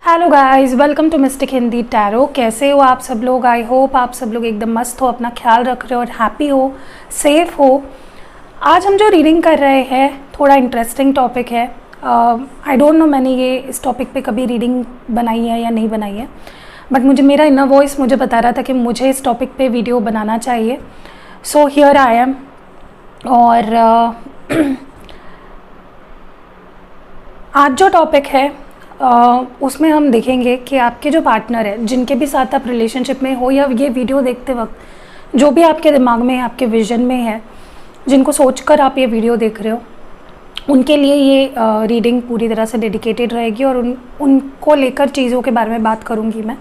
Hello guys, welcome to mystic Hindi tarot. कैसे हो आप सब लोग? आई होप आप सब लोग एकदम मस्त हो, अपना ख्याल रख रहे हो और हैप्पी हो, सेफ हो। आज हम जो रीडिंग कर रहे हैं थोड़ा इंटरेस्टिंग टॉपिक है। आई डोंट नो मैंने ये इस टॉपिक पे कभी रीडिंग बनाई है या नहीं बनाई है, बट मेरा इनर वॉइस मुझे बता रहा था कि मुझे इस टॉपिक पे वीडियो बनाना चाहिए। So here I am. और आज जो टॉपिक है उसमें हम देखेंगे कि आपके जो पार्टनर है, जिनके भी साथ आप रिलेशनशिप में हो या ये वीडियो देखते वक्त जो भी आपके दिमाग में है, आपके विजन में है, जिनको सोचकर आप ये वीडियो देख रहे हो, उनके लिए ये रीडिंग पूरी तरह से डेडिकेटेड रहेगी। और उनको लेकर चीज़ों के बारे में बात करूँगी मैं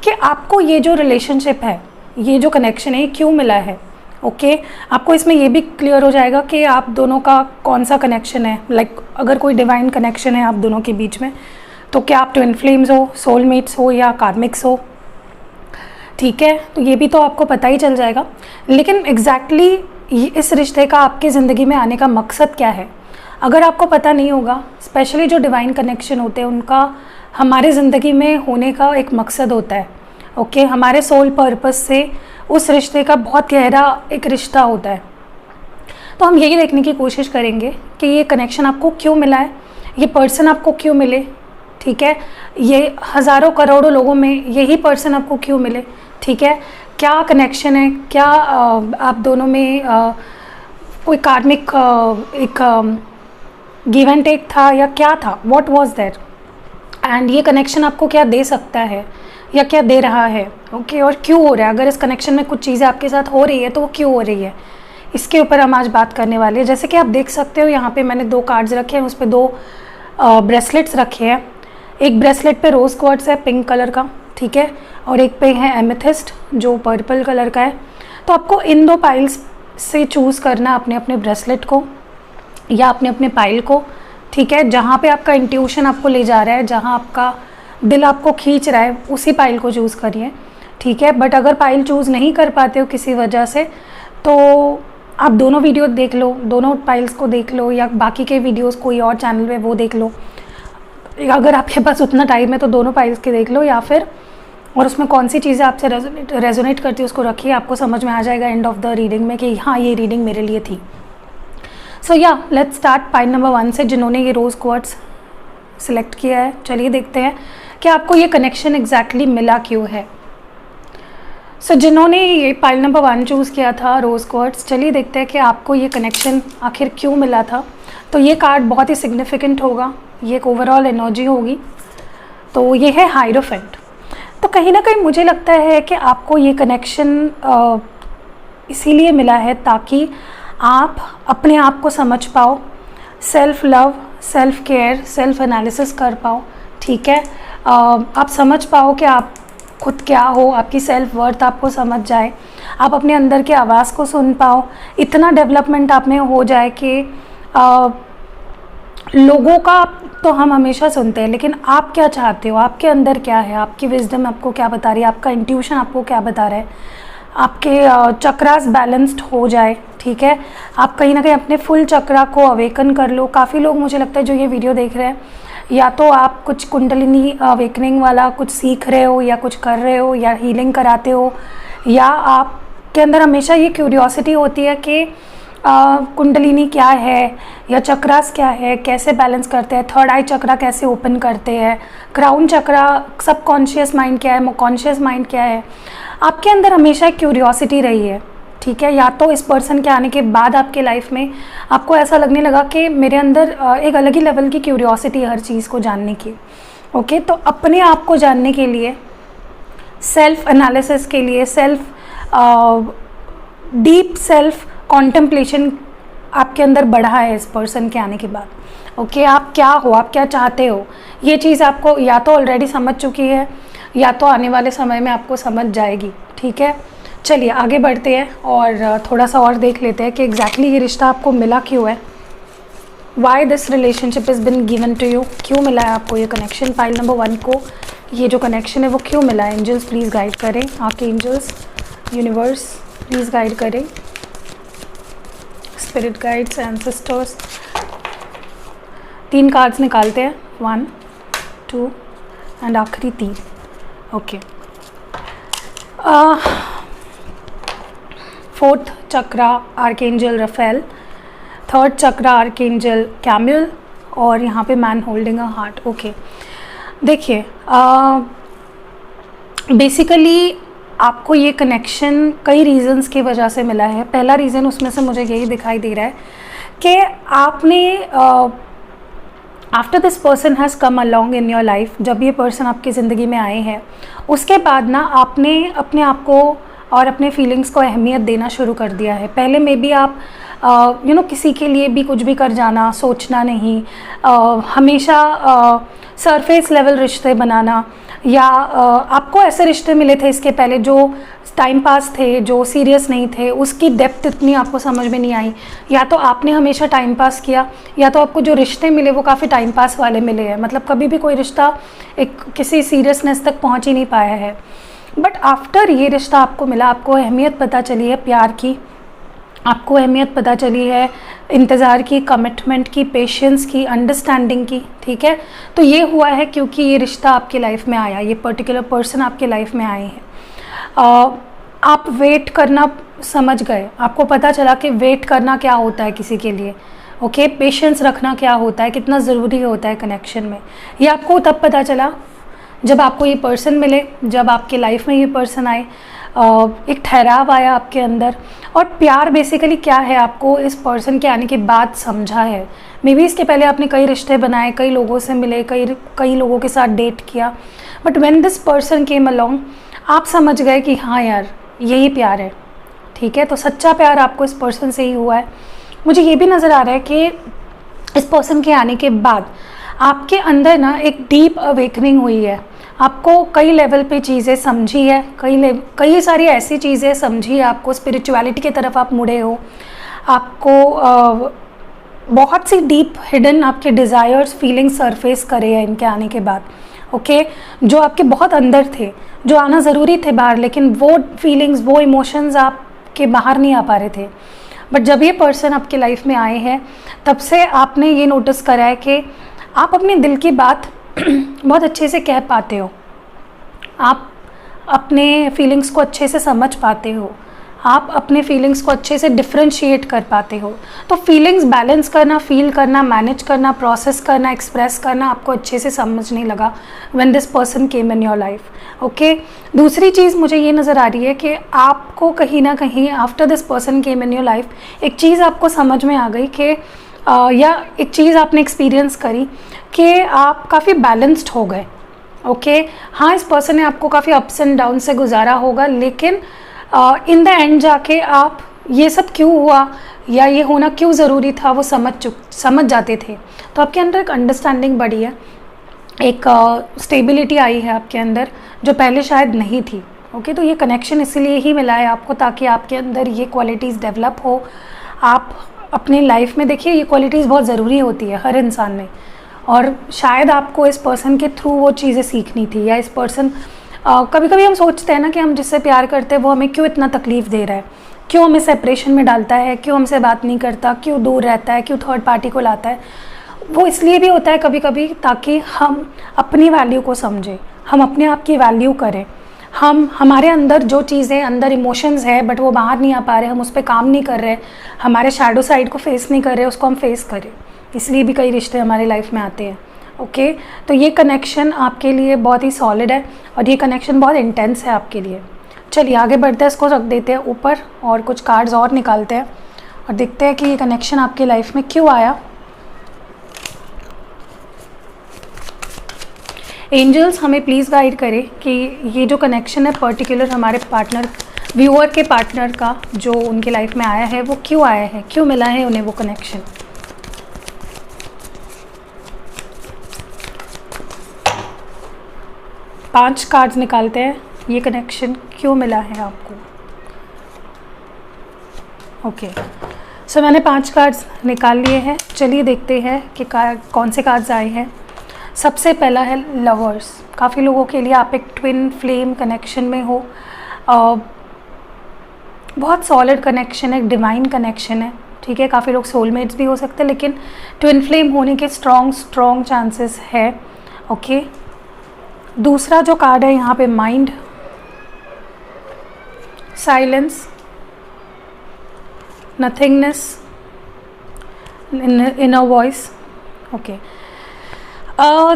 कि आपको ये जो रिलेशनशिप है, ये जो कनेक्शन है, ये क्यों मिला है। ओके आपको इसमें ये भी क्लियर हो जाएगा कि आप दोनों का कौन सा कनेक्शन है। लाइक अगर कोई डिवाइन कनेक्शन है आप दोनों के बीच में, तो क्या आप ट्विन फ्लेम्स हो, सोलमेट्स हो या कार्मिक्स हो, ठीक है, तो ये भी तो आपको पता ही चल जाएगा। लेकिन एग्जैक्टली इस रिश्ते का आपकी ज़िंदगी में आने का मकसद क्या है, अगर आपको पता नहीं होगा, स्पेशली जो डिवाइन कनेक्शन होते हैं उनका हमारे ज़िंदगी में होने का एक मकसद होता है। ओके हमारे सोल पर्पस से उस रिश्ते का बहुत गहरा एक रिश्ता होता है। तो हम यही देखने की कोशिश करेंगे कि ये कनेक्शन आपको क्यों मिला है, ये पर्सन आपको क्यों मिले, ठीक है, ये हज़ारों करोड़ों लोगों में यही पर्सन आपको क्यों मिले, ठीक है, क्या कनेक्शन है, क्या आप दोनों में कोई कार्मिक एक गिव एंड टेक था या क्या था, व्हाट वाज दैट, एंड ये कनेक्शन आपको क्या दे सकता है या क्या दे रहा है। ओके और क्यों हो रहा है, अगर इस कनेक्शन में कुछ चीज़ें आपके साथ हो रही है तो वो क्यों हो रही है, इसके ऊपर हम आज बात करने वाले हैं। जैसे कि आप देख सकते हो यहाँ पे मैंने 2 कार्ड्स रखे हैं, उस पर 2 ब्रेसलेट्स रखे हैं। एक ब्रेसलेट पे रोज़ क्वार्ट्ज है पिंक कलर का, ठीक है, और एक पे है एमेथिस्ट जो पर्पल कलर का है। तो आपको इन 2 पाइल्स से चूज़ करना अपने अपने ब्रेसलेट को या अपने अपने पाइल को, ठीक है, जहाँ पे आपका इंट्यूशन आपको ले जा रहा है, जहाँ आपका दिल आपको खींच रहा है, उसी पाइल को चूज़ करिए, ठीक है। बट अगर पाइल चूज़ नहीं कर पाते हो किसी वजह से, तो आप दोनों वीडियो देख लो, दोनों पाइल्स को देख लो, या बाकी के वीडियोस कोई और चैनल पे वो देख लो। अगर आपके पास उतना टाइम है तो दोनों पाइल्स के देख लो, या फिर और उसमें कौन सी चीज़ें आपसे रेजोनेट करती है उसको रखिए, आपको समझ में आ जाएगा एंड ऑफ द रीडिंग में कि हाँ ये रीडिंग मेरे लिए थी। सो या लेट्स स्टार्ट पाइल नंबर 1 से, जिन्होंने ये रोज़ क्वार्ट्ज सिलेक्ट किया है। चलिए देखते हैं कि आपको ये कनेक्शन एग्जैक्टली मिला क्यों है। सो जिन्होंने ये पाइल नंबर 1 चूज़ किया था रोज़ क्वार्ट्ज, चलिए देखते हैं कि आपको ये कनेक्शन आखिर क्यों मिला था। तो ये कार्ड बहुत ही सिग्निफिकेंट होगा, ये एक ओवरऑल एनर्जी होगी। तो ये है हायरोफेंट। तो कहीं ना कहीं मुझे लगता है कि आपको ये कनेक्शन इसीलिए मिला है ताकि आप अपने आप को समझ पाओ, self love, self care, self analysis कर पाओ, ठीक है, आप समझ पाओ कि आप खुद क्या हो, आपकी सेल्फ वर्थ आपको समझ जाए, आप अपने अंदर की आवाज़ को सुन पाओ, इतना डेवलपमेंट आप में हो जाए कि लोगों का तो हम हमेशा सुनते हैं, लेकिन आप क्या चाहते हो, आपके अंदर क्या है, आपकी विजडम आपको क्या बता रही है, आपका इंट्यूशन आपको क्या बता रहा है, आपके चक्रास बैलेंस्ड हो जाए, ठीक है, आप कहीं ना कहीं अपने फुल चक्रा को अवेकन कर लो। काफ़ी लोग मुझे लगता है जो ये वीडियो देख रहे हैं, या तो आप कुछ कुंडलिनी अवेकनिंग वाला कुछ सीख रहे हो या कुछ कर रहे हो या हीलिंग कराते हो, या आपके अंदर हमेशा ये क्यूरियोसिटी होती है कि कुंडलिनी क्या है या चक्रास क्या है, कैसे बैलेंस करते हैं, थर्ड आई चक्रा कैसे ओपन करते हैं, क्राउन चक्रा, सब कॉन्शियस माइंड क्या है, कॉन्शियस माइंड क्या है। आपके अंदर हमेशा एक क्यूरियोसिटी रही है, ठीक है। या तो इस पर्सन के आने के बाद आपके लाइफ में आपको ऐसा लगने लगा कि मेरे अंदर एक अलग ही लेवल की क्यूरियोसिटी है हर चीज़ को जानने की। ओके तो अपने आप को जानने के लिए, सेल्फ एनालिसिस के लिए, डीप सेल्फ कॉन्टेम्पलेशन आपके अंदर बढ़ा है इस पर्सन के आने के बाद। ओके आप क्या हो, आप क्या चाहते हो, ये चीज़ आपको या तो ऑलरेडी समझ चुकी है या तो आने वाले समय में आपको समझ जाएगी, ठीक है। चलिए आगे बढ़ते हैं और थोड़ा सा और देख लेते हैं कि एग्जैक्टली ये रिश्ता आपको मिला क्यों है, why this relationship is been given to you, क्यों मिला है आपको ये कनेक्शन। पाइल नंबर 1 को ये जो कनेक्शन है वो क्यों मिला है। एंजल्स प्लीज़ गाइड करें, आपके एंजल्स, यूनिवर्स प्लीज़ गाइड करें, स्पिरिट गाइड्स, एंसेस्टर्स। 3 कार्ड्स निकालते हैं, 1 2 एंड आखिरी 3। ओके, 4th चक्रा आर्कएंजल रफेल, 3rd चक्रा आर्कएंजल कैम्यूल, और यहाँ पे man holding a heart. Okay, देखिए बेसिकली आपको ये कनेक्शन कई रीज़न्स की वजह से मिला है। पहला रीज़न उसमें से मुझे यही दिखाई दे रहा है कि आपने after this person has come along in your life, जब ये पर्सन आपकी ज़िंदगी में आए हैं उसके बाद ना आपने अपने आप को और अपने फीलिंग्स को अहमियत देना शुरू कर दिया है। पहले में भी आप किसी के लिए भी कुछ भी कर जाना, सोचना नहीं, हमेशा सरफेस लेवल रिश्ते बनाना, या आपको ऐसे रिश्ते मिले थे इसके पहले जो टाइम पास थे, जो सीरियस नहीं थे, उसकी डेप्थ इतनी आपको समझ में नहीं आई, या तो आपने हमेशा टाइम पास किया, या तो आपको जो रिश्ते मिले वो काफ़ी टाइम पास वाले मिले हैं, मतलब कभी भी कोई रिश्ता एक किसी सीरियसनेस तक पहुंच ही नहीं पाया है। बट आफ्टर ये रिश्ता आपको मिला, आपको अहमियत पता चली है प्यार की, आपको अहमियत पता चली है इंतज़ार की, कमिटमेंट की, पेशेंस की, अंडरस्टैंडिंग की, ठीक है। तो ये हुआ है क्योंकि ये रिश्ता आपकी लाइफ में आया, ये पर्टिकुलर पर्सन आपके लाइफ में आए हैं। आप वेट करना समझ गए, आपको पता चला कि वेट करना क्या होता है किसी के लिए, ओके, पेशेंस रखना क्या होता है, कितना ज़रूरी होता है कनेक्शन में। ये आपको तब पता चला जब आपको ये पर्सन मिले, जब आपके लाइफ में ये पर्सन आए, एक ठहराव आया आपके अंदर। और प्यार बेसिकली क्या है आपको इस पर्सन के आने के बाद समझा है। मे बी इसके पहले आपने कई रिश्ते बनाए, कई लोगों से मिले, कई लोगों के साथ डेट किया, but when this person came along आप समझ गए कि हाँ यार यही प्यार है, ठीक है। तो सच्चा प्यार आपको इस पर्सन से ही हुआ है। मुझे ये भी नज़र आ रहा है कि इस पर्सन के आने के बाद आपके अंदर ना एक डीप अवेकनिंग हुई है, आपको कई लेवल पे चीज़ें समझी है, कई सारी ऐसी चीज़ें समझी है, आपको स्पिरिचुअलिटी की तरफ आप मुड़े हो, आपको बहुत सी डीप हिडन आपके डिज़ायर्स फीलिंग्स सरफेस करे हैं इनके आने के बाद, ओके। जो आपके बहुत अंदर थे, जो आना ज़रूरी थे बाहर, लेकिन वो फीलिंग्स, वो इमोशंस आपके बाहर नहीं आ पा रहे थे। बट जब ये पर्सन आपके लाइफ में आए हैं तब से आपने ये नोटिस करा है कि आप अपने दिल की बात बहुत अच्छे से कह पाते हो, आप अपने फीलिंग्स को अच्छे से समझ पाते हो, आप अपने फीलिंग्स को अच्छे से डिफ्रेंशिएट कर पाते हो। तो फीलिंग्स बैलेंस करना, फील करना, मैनेज करना, प्रोसेस करना, एक्सप्रेस करना आपको अच्छे से समझने लगा when this person came in your life, okay. दूसरी चीज़ मुझे ये नज़र आ रही है कि आपको कहीं ना कहीं after this person came in your life एक चीज़ आपको समझ में आ गई कि या एक चीज़ आपने एक्सपीरियंस करी कि आप काफ़ी बैलेंस्ड हो गए, ओके। हाँ, इस पर्सन ने आपको काफ़ी अप्स एंड डाउन से गुजारा होगा, लेकिन इन द एंड जाके आप ये सब क्यों हुआ या ये होना क्यों ज़रूरी था वो समझ जाते थे। तो आपके अंदर एक अंडरस्टैंडिंग बढ़ी है, एक स्टेबिलिटी आई है आपके अंदर जो पहले शायद नहीं थी, ओके। तो ये कनेक्शन इसीलिए ही मिला है आपको ताकि आपके अंदर ये क्वालिटीज़ डेवलप हो। आप अपनी लाइफ में देखिए ये क्वालिटीज़ बहुत ज़रूरी होती है हर इंसान में, और शायद आपको इस पर्सन के थ्रू वो चीज़ें सीखनी थी, या इस पर्सन कभी कभी हम सोचते हैं ना कि हम जिससे प्यार करते हैं वो हमें क्यों इतना तकलीफ़ दे रहा है, क्यों हमें सेपरेशन में डालता है, क्यों हमसे बात नहीं करता, क्यों दूर रहता है, क्यों थर्ड पार्टी को लाता है। वो इसलिए भी होता है कभी कभी ताकि हम अपनी वैल्यू को समझें, हम अपने आप की वैल्यू करें, हम हमारे अंदर जो चीज़ें अंदर इमोशंस है बट वो बाहर नहीं आ पा रहे, हम उस पर काम नहीं कर रहे, हमारे शैडो साइड को फेस नहीं कर रहे, उसको हम फेस करें। इसलिए भी कई रिश्ते हमारी लाइफ में आते हैं, ओके। तो ये कनेक्शन आपके लिए बहुत ही सॉलिड है और ये कनेक्शन बहुत इंटेंस है आपके लिए। चलिए आगे बढ़ते हैं, इसको रख देते हैं ऊपर और कुछ कार्ड्स और निकालते हैं और देखते हैं कि ये कनेक्शन आपकी लाइफ में क्यों आया। एंजल्स हमें प्लीज़ गाइड करें कि ये जो कनेक्शन है पर्टिकुलर हमारे पार्टनर, व्यूअर के पार्टनर का जो उनकी लाइफ में आया है वो क्यों आया है, क्यों मिला है उन्हें वो कनेक्शन। पांच कार्ड्स निकालते हैं, ये कनेक्शन क्यों मिला है आपको, ओके। सो मैंने 5 कार्ड्स निकाल लिए हैं। चलिए देखते हैं कि कौन से कार्ड्स आए हैं। सबसे पहला है लवर्स। काफ़ी लोगों के लिए आप एक ट्विन फ्लेम कनेक्शन में हो, बहुत सॉलिड कनेक्शन है, एक डिवाइन कनेक्शन है, ठीक है। काफ़ी लोग सोलमेट्स भी हो सकते हैं, लेकिन ट्विन फ्लेम होने के स्ट्रॉन्ग चांसेस है, ओके। दूसरा जो कार्ड है यहाँ पे mind, silence, nothingness, inner voice. Okay,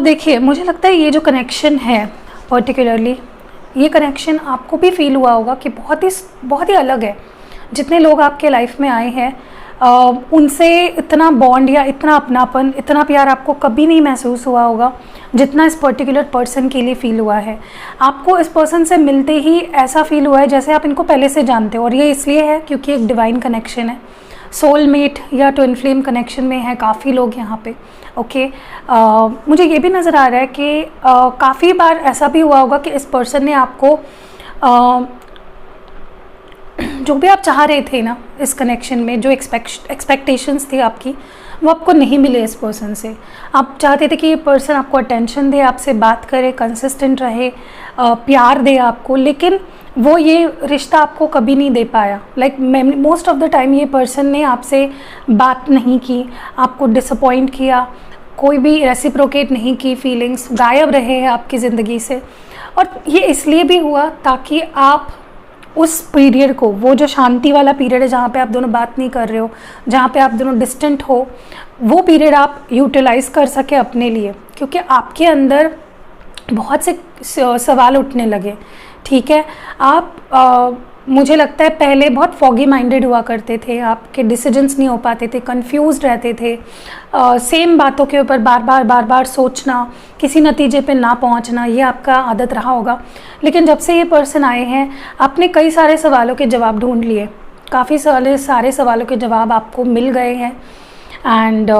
देखिए मुझे लगता है ये जो कनेक्शन है पर्टिकुलरली, ये कनेक्शन आपको भी फील हुआ होगा कि बहुत ही अलग है। जितने लोग आपके लाइफ में आए हैं उनसे इतना बॉन्ड या इतना अपनापन, इतना प्यार आपको कभी नहीं महसूस हुआ होगा जितना इस पर्टिकुलर पर्सन के लिए फ़ील हुआ है। आपको इस पर्सन से मिलते ही ऐसा फील हुआ है जैसे आप इनको पहले से जानते हो, और ये इसलिए है क्योंकि एक डिवाइन कनेक्शन है, सोलमेट या ट्विन फ्लेम कनेक्शन में है काफ़ी लोग यहाँ पे। ओके, मुझे ये भी नज़र आ रहा है कि काफ़ी बार ऐसा भी हुआ होगा कि इस पर्सन ने आपको जो भी आप चाह रहे थे ना इस कनेक्शन में, जो एक्सपेक्टेशंस थी आपकी, वो आपको नहीं मिले इस पर्सन से। आप चाहते थे कि ये पर्सन आपको अटेंशन दे, आपसे बात करे, कंसिस्टेंट रहे, प्यार दे आपको, लेकिन वो ये रिश्ता आपको कभी नहीं दे पाया। Like most of the time ये पर्सन ने आपसे बात नहीं की, आपको डिसअपॉइंट किया, कोई भी रेसिप्रोकेट नहीं की, फीलिंग्स गायब रहे हैं आपकी ज़िंदगी से। और ये इसलिए भी हुआ ताकि आप उस पीरियड को, वो जो शांति वाला पीरियड है जहाँ पे आप दोनों बात नहीं कर रहे हो, जहाँ पे आप दोनों डिस्टेंट हो, वो पीरियड आप यूटिलाइज़ कर सके अपने लिए, क्योंकि आपके अंदर बहुत से सवाल उठने लगे। ठीक है, आप मुझे लगता है पहले बहुत फॉगी माइंडेड हुआ करते थे, आपके डिसीजंस नहीं हो पाते थे, कंफ्यूज्ड रहते थे, सेम बातों के ऊपर बार बार सोचना, किसी नतीजे पे ना पहुंचना, ये आपका आदत रहा होगा। लेकिन जब से ये पर्सन आए हैं, आपने कई सारे सवालों के जवाब ढूंढ लिए, काफ़ी सारे सवालों के जवाब आपको मिल गए हैं, एंड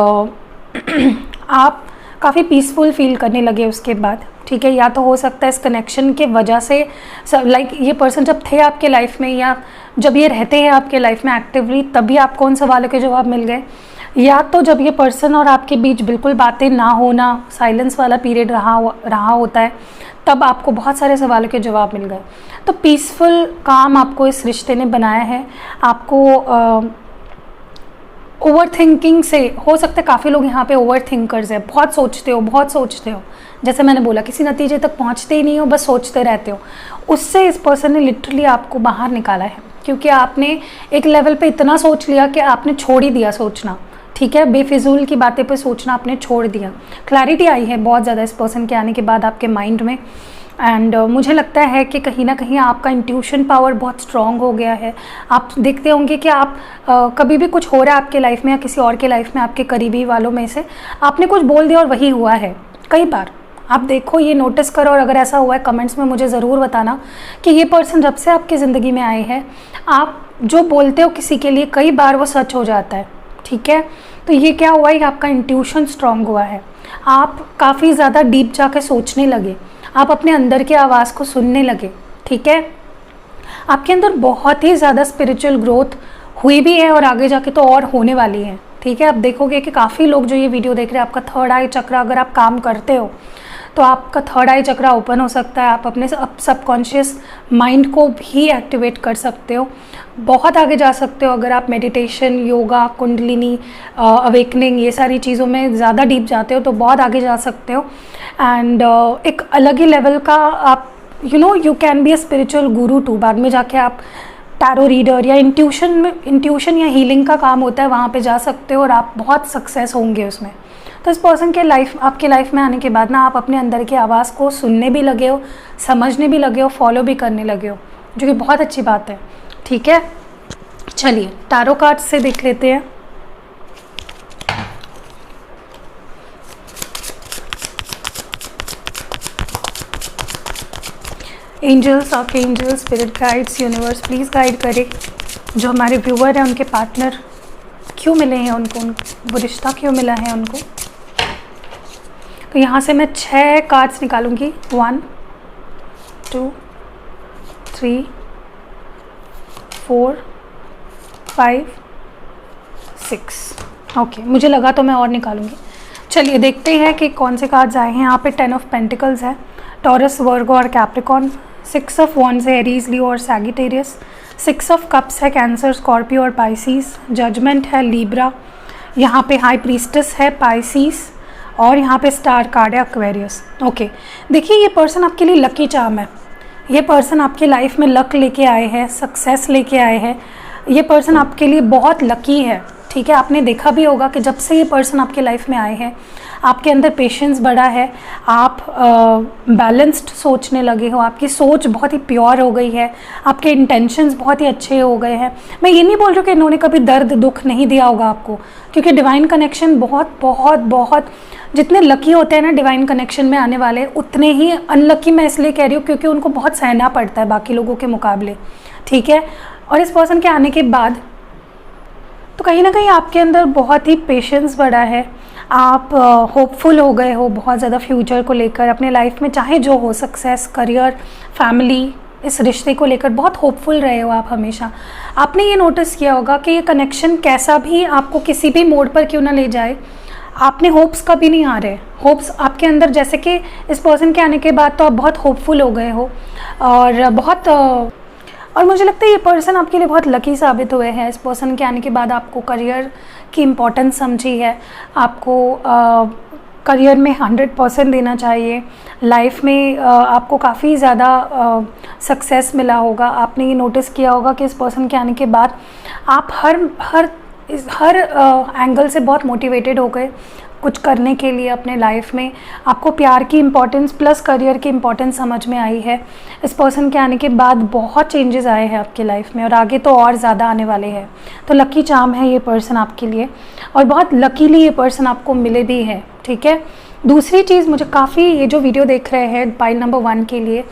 आप काफ़ी पीसफुल फील करने लगे उसके बाद। ठीक है, या तो हो सकता है इस कनेक्शन के वजह से, लाइक ये पर्सन जब थे आपके लाइफ में, या जब ये रहते हैं आपके लाइफ में एक्टिवली, तभी आपको उन सवालों के जवाब मिल गए, या तो जब ये पर्सन और आपके बीच बिल्कुल बातें ना होना, साइलेंस वाला पीरियड रहा होता है, तब आपको बहुत सारे सवालों के जवाब मिल गए। तो पीसफुल काम आपको इस रिश्ते ने बनाया है। आपको ओवर थिंकिंग से, हो सकता है काफ़ी लोग यहाँ पे ओवर थिंकर्स हैं, बहुत सोचते हो, जैसे मैंने बोला किसी नतीजे तक पहुँचते ही नहीं हो, बस सोचते रहते हो। उससे इस पर्सन ने लिटरली आपको बाहर निकाला है, क्योंकि आपने एक लेवल पे इतना सोच लिया कि आपने छोड़ ही दिया सोचना। ठीक है, बेफिजूल की बातें पे सोचना आपने छोड़ दिया। क्लैरिटी आई है बहुत ज़्यादा इस पर्सन के आने के बाद आपके माइंड में, एंड मुझे लगता है कि कहीं ना कहीं आपका इंट्यूशन पावर बहुत स्ट्रॉन्ग हो गया है। आप देखते होंगे कि आप कभी भी कुछ हो रहा है आपके लाइफ में या किसी और के लाइफ में, आपके करीबी वालों में से आपने कुछ बोल दिया और वही हुआ है। कई बार आप देखो, ये नोटिस करो, और अगर ऐसा हुआ है कमेंट्स में मुझे ज़रूर बताना कि ये पर्सन जब से आपकी ज़िंदगी में आए हैं, आप जो बोलते हो किसी के लिए कई बार वो सच हो जाता है। ठीक है, तो ये क्या हुआ है, आपका इंट्यूशन स्ट्रॉन्ग हुआ है, आप काफ़ी ज़्यादा डीप जाके सोचने लगे, आप अपने अंदर की आवाज़ को सुनने लगे। ठीक है, आपके अंदर बहुत ही ज़्यादा स्पिरिचुअल ग्रोथ हुई भी है और आगे जाके तो और होने वाली है। ठीक है, आप देखोगे कि काफ़ी लोग जो ये वीडियो देख रहे हैं, आपका थर्ड आई चक्र, अगर आप काम करते हो तो आपका थर्ड आई चक्र ओपन हो सकता है, आप अपने सबकॉन्शियस माइंड को भी एक्टिवेट कर सकते हो, बहुत आगे जा सकते हो अगर आप मेडिटेशन, योगा, कुंडलिनी, अवेकनिंग, ये सारी चीज़ों में ज़्यादा डीप जाते हो तो बहुत आगे जा सकते हो। एंड एक अलग ही लेवल का आप you can be a spiritual Guru to. बाद में जाके आप टैरो रीडर या इंट्यूशन या हीलिंग का काम होता है, वहाँ पे जा सकते हो और आप बहुत सक्सेस होंगे उसमें। तो इस पर्सन के आपके लाइफ में आने के बाद ना आप अपने अंदर की आवाज़ को सुनने भी लगे हो, समझने भी लगे हो, फॉलो भी करने लगे हो, जो कि बहुत अच्छी बात है। ठीक है, चलिए टैरो कार्ड से देख लेते हैं। Angels, archangels, spirit guides, universe please guide करें जो हमारे व्यूअर हैं, उनके पार्टनर क्यों मिले हैं उनको, वो रिश्ता क्यों मिला है उनको। तो यहाँ से मैं 6 कार्ड्स निकालूंगी, 1 2 3 4 5 6। ओके, मुझे लगा तो मैं और निकालूंगी। चलिए देखते हैं कि कौन से कार्ड्स आए हैं। यहाँ पे 10 ऑफ पेंटिकल्स है, टॉरस, वर्गो और कैप्रिकॉन। 6 ऑफ वॉन्ड्स है, एरीज, लियो और सैगिटेरियस। 6 ऑफ कप्स है, कैंसर, स्कॉर्पियो और पाइसिस। जजमेंट है, लीब्रा। यहाँ पे हाई प्रीस्टेस है, पाइसिस। और यहाँ पे स्टार कार्ड है एक्वेरियस। ओके, देखिए ये पर्सन आपके लिए लकी चार्म है। ये पर्सन आपके लाइफ में लक लेके आए हैं, सक्सेस लेके आए हैं। ये पर्सन आपके लिए बहुत लकी है, ठीक है। आपने देखा भी होगा कि जब से ये पर्सन आपके लाइफ में आए हैं आपके अंदर पेशेंस बढ़ा है, आप बैलेंस्ड सोचने लगे हो, आपकी सोच बहुत ही प्योर हो गई है, आपके इंटेंशंस बहुत ही अच्छे हो गए हैं। मैं ये नहीं बोल रही हूँ कि इन्होंने कभी दर्द दुख नहीं दिया होगा आपको, क्योंकि डिवाइन कनेक्शन बहुत बहुत बहुत, जितने लकी होते हैं ना डिवाइन कनेक्शन में आने वाले, उतने ही अनलकी मैं इसलिए कह रही हूँ क्योंकि उनको बहुत सहना पड़ता है बाकी लोगों के मुकाबले, ठीक है। और इस पर्सन के आने के बाद तो कहीं ना कहीं आपके अंदर बहुत ही पेशेंस बढ़ा है, आप होपफुल हो गए हो बहुत ज़्यादा फ्यूचर को लेकर, अपने लाइफ में चाहे जो हो, सक्सेस, करियर, फैमिली, इस रिश्ते को लेकर बहुत होपफुल रहे हो आप हमेशा। आपने ये नोटिस किया होगा कि ये कनेक्शन कैसा भी आपको किसी भी मोड़ पर क्यों ना ले जाए, आपने होप्स कभी नहीं आ रहे। होप्स आपके अंदर, जैसे कि इस पर्सन के आने के बाद तो आप बहुत होपफुल हो गए हो और बहुत और मुझे लगता है ये पर्सन आपके लिए बहुत लकी साबित हुए हैं। इस पर्सन के आने के बाद आपको करियर की इम्पोर्टेंस समझी है, आपको करियर में 100% देना चाहिए, लाइफ में आपको काफ़ी ज़्यादा सक्सेस मिला होगा। आपने ये नोटिस किया होगा कि इस पर्सन के आने के बाद आप हर एंगल से बहुत मोटिवेटेड हो गए कुछ करने के लिए अपने लाइफ में। आपको प्यार की इम्पोर्टेंस प्लस करियर की इम्पोर्टेंस समझ में आई है। इस पर्सन के आने के बाद बहुत चेंजेस आए हैं आपकी लाइफ में और आगे तो और ज़्यादा आने वाले हैं। तो लकी चार्म है ये पर्सन आपके लिए और बहुत लकीली ये पर्सन आपको मिले भी है, ठीक है। दूसरी चीज़, मुझे काफ़ी, ये जो वीडियो देख रहे हैं पाइल नंबर 1 के लिए,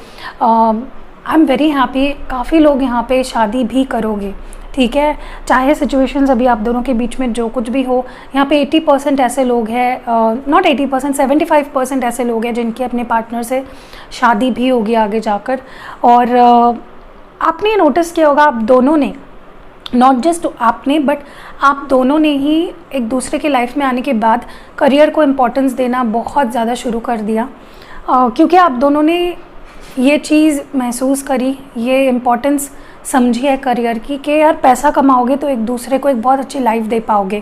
आई एम वेरी हैप्पी, काफ़ी लोग यहाँ पे शादी भी करोगे, ठीक है। चाहे सिचुएशंस अभी आप दोनों के बीच में जो कुछ भी हो, यहाँ पे 80% ऐसे लोग हैं, नॉट 80%, 75% ऐसे लोग हैं जिनकी अपने पार्टनर से शादी भी होगी आगे जाकर। और आपने ये नोटिस किया होगा, आप दोनों ने, नॉट जस्ट आपने बट आप दोनों ने ही एक दूसरे के लाइफ में आने के बाद करियर को इम्पोर्टेंस देना बहुत ज़्यादा शुरू कर दिया, क्योंकि आप दोनों ने ये चीज़ महसूस करी, ये इम्पोर्टेंस समझी है करियर की, कि यार पैसा कमाओगे तो एक दूसरे को एक बहुत अच्छी लाइफ दे पाओगे,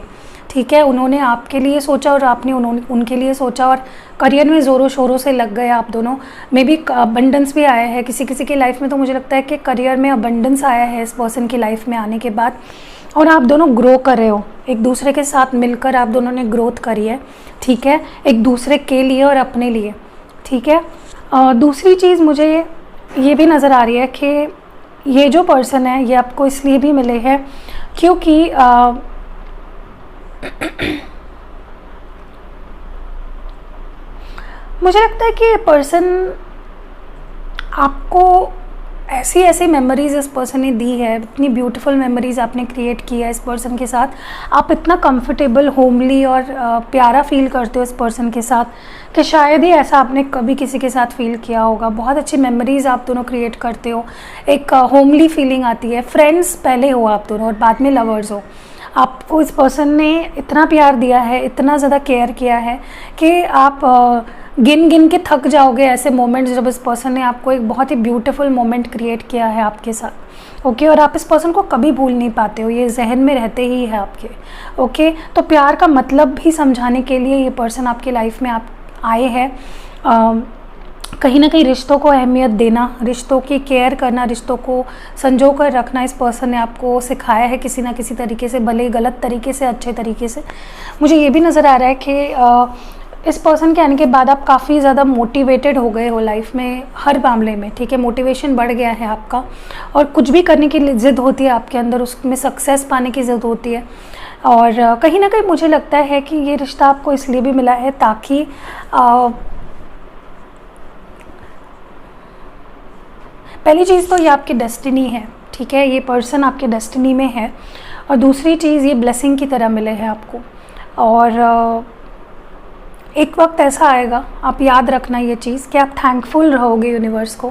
ठीक है। उन्होंने आपके लिए सोचा और आपने उनके लिए सोचा और करियर में ज़ोरों शोरों से लग गए आप दोनों। मे बी अबंडेंस भी आया है किसी किसी की लाइफ में, तो मुझे लगता है कि करियर में अबंडेंस आया है इस पर्सन की लाइफ में आने के बाद और आप दोनों ग्रो कर रहे हो, एक दूसरे के साथ मिलकर आप दोनों ने ग्रोथ करी है, ठीक है, एक दूसरे के लिए और अपने लिए, ठीक है। दूसरी चीज़ मुझे ये भी नज़र आ रही है कि ये जो पर्सन है ये आपको इसलिए भी मिले हैं क्योंकि मुझे लगता है कि ये पर्सन आपको ऐसी ऐसी मेमोरीज़ इस पर्सन ने दी है, इतनी ब्यूटीफुल मेमोरीज़ आपने क्रिएट की है इस पर्सन के साथ, आप इतना कंफर्टेबल, होमली और प्यारा फील करते हो इस पर्सन के साथ कि शायद ही ऐसा आपने कभी किसी के साथ फील किया होगा। बहुत अच्छी मेमोरीज़ आप दोनों क्रिएट करते हो, एक होमली फीलिंग आती है। फ्रेंड्स पहले हो आप दोनों और बाद में लवर्स हो। आपको इस पर्सन ने इतना प्यार दिया है, इतना ज़्यादा केयर किया है कि आप गिन गिन के थक जाओगे ऐसे मोमेंट्स जब इस पर्सन ने आपको एक बहुत ही ब्यूटीफुल मोमेंट क्रिएट किया है आपके साथ, ओके। और आप इस पर्सन को कभी भूल नहीं पाते हो, ये जहन में रहते ही है आपके, ओके। तो प्यार का मतलब भी समझाने के लिए ये पर्सन आपकी लाइफ में आप आए हैं। कहीं ना कहीं रिश्तों को अहमियत देना, रिश्तों की केयर करना, रिश्तों को संजो कर रखना इस पर्सन ने आपको सिखाया है किसी ना किसी तरीके से, भले गलत तरीके से, अच्छे तरीके से। मुझे ये भी नज़र आ रहा है कि इस पर्सन के आने के बाद आप काफ़ी ज़्यादा मोटिवेटेड हो गए हो लाइफ में हर मामले में, ठीक है। मोटिवेशन बढ़ गया है आपका और कुछ भी करने की ज़िद होती है आपके अंदर, उसमें सक्सेस पाने की ज़िद होती है। और कहीं ना कहीं मुझे लगता है कि ये रिश्ता आपको इसलिए भी मिला है ताकि पहली चीज़ तो ये आपकी डेस्टिनी है, ठीक है, ये पर्सन आपके डेस्टिनी में है। और दूसरी चीज़, ये ब्लेसिंग की तरह मिले हैं आपको। और एक वक्त ऐसा आएगा, आप याद रखना ये चीज़, कि आप थैंकफुल रहोगे यूनिवर्स को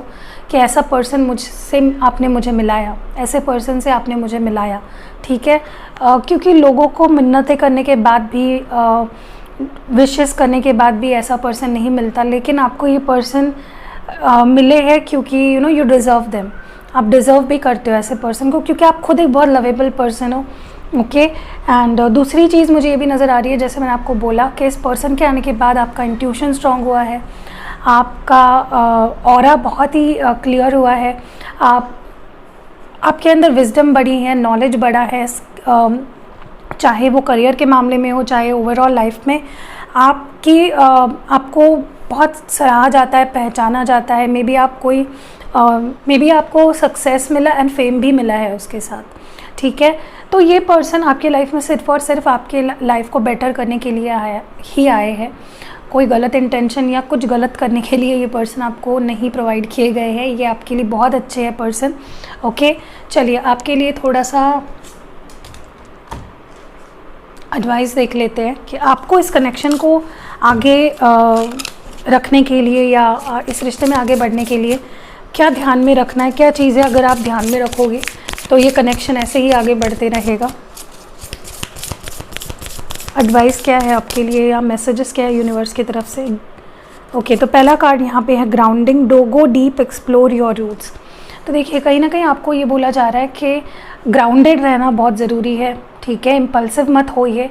कि ऐसा पर्सन मुझसे आपने मुझे मिलाया, ऐसे पर्सन से आपने मुझे मिलाया, ठीक है। क्योंकि लोगों को मिन्नतें करने के बाद भी, विशेस करने के बाद भी ऐसा पर्सन नहीं मिलता, लेकिन आपको ये पर्सन मिले हैं क्योंकि यू डिज़र्व देम। आप डिज़र्व भी करते हो ऐसे पर्सन को, क्योंकि आप खुद एक बहुत लवेबल पर्सन हो, ओके। एंड दूसरी चीज़ मुझे ये भी नज़र आ रही है, जैसे मैंने आपको बोला कि इस पर्सन के आने के बाद आपका इंट्यूशन स्ट्रांग हुआ है, आपका ऑरा बहुत ही क्लियर हुआ है, आपके अंदर विजडम बढ़ी है, नॉलेज बढ़ा है, चाहे वो करियर के मामले में हो, चाहे ओवरऑल लाइफ में आपको बहुत सराहा जाता है, पहचाना जाता है। मे बी आपको सक्सेस मिला एंड फेम भी मिला है उसके साथ, ठीक है। तो ये पर्सन आपके लाइफ में सिर्फ और सिर्फ आपके लाइफ को बेटर करने के लिए आए हैं। कोई गलत इंटेंशन या कुछ गलत करने के लिए ये पर्सन आपको नहीं प्रोवाइड किए गए हैं। ये आपके लिए बहुत अच्छे हैं पर्सन, ओके। चलिए आपके लिए थोड़ा सा एडवाइस देख लेते हैं कि आपको इस कनेक्शन को आगे रखने के लिए या इस रिश्ते में आगे बढ़ने के लिए क्या ध्यान में रखना है, क्या चीज़ें अगर आप ध्यान में रखोगे तो ये कनेक्शन ऐसे ही आगे बढ़ते रहेगा। एडवाइस क्या है आपके लिए या मैसेजेस क्या है यूनिवर्स की तरफ से? ओके, तो पहला कार्ड यहाँ पे है grounding, go deep, explore your roots. तो देखिए कहीं ना कहीं आपको ये बोला जा रहा है कि ग्राउंडेड रहना बहुत ज़रूरी है, ठीक है। इम्पल्सिव मत होइए,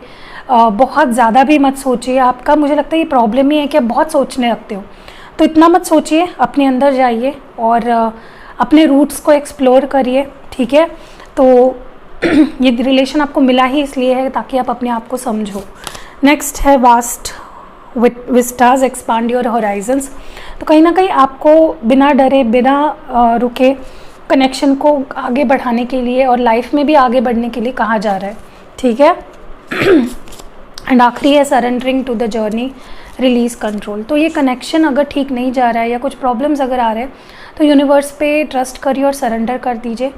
बहुत ज़्यादा भी मत सोचिए। आपका मुझे लगता है ये प्रॉब्लम ही है कि आप बहुत सोचने लगते हो, तो इतना मत सोचिए, अपने अंदर जाइए और अपने रूट्स को एक्सप्लोर करिए, ठीक है। तो ये रिलेशन आपको मिला ही इसलिए है ताकि आप अपने आप को समझो। नेक्स्ट है vast vistas, expand your Horizons. तो कहीं ना कहीं आपको बिना डरे, बिना रुके कनेक्शन को आगे बढ़ाने के लिए और लाइफ में भी आगे बढ़ने के लिए कहा जा रहा है, ठीक है। एंड आखिरी है surrendering to the journey, release control. तो ये कनेक्शन अगर ठीक नहीं जा रहा है या कुछ प्रॉब्लम्स अगर आ रहे हैं तो यूनिवर्स पे ट्रस्ट करिए और सरेंडर कर दीजिए,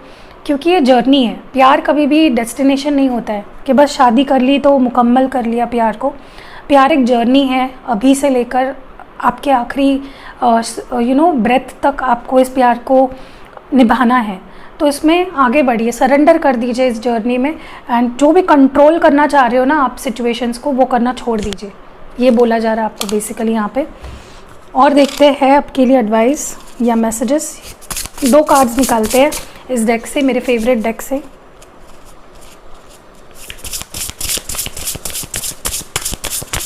क्योंकि ये जर्नी है। प्यार कभी भी डेस्टिनेशन नहीं होता है कि बस शादी कर ली तो मुकम्मल कर लिया प्यार को। प्यार एक जर्नी है, अभी से लेकर आपके आखिरी ब्रेथ तक आपको इस प्यार को निभाना है। तो इसमें आगे बढ़िए, सरेंडर कर दीजिए इस जर्नी में। एंड जो भी कंट्रोल करना चाह रहे हो ना आप सिचुएशंस को, वो करना छोड़ दीजिए, ये बोला जा रहा है आपको बेसिकली यहाँ पे। और देखते हैं आपके लिए एडवाइस या मैसेजेस। 2 कार्ड्स निकालते हैं इस डेक से, मेरे फेवरेट डेक से।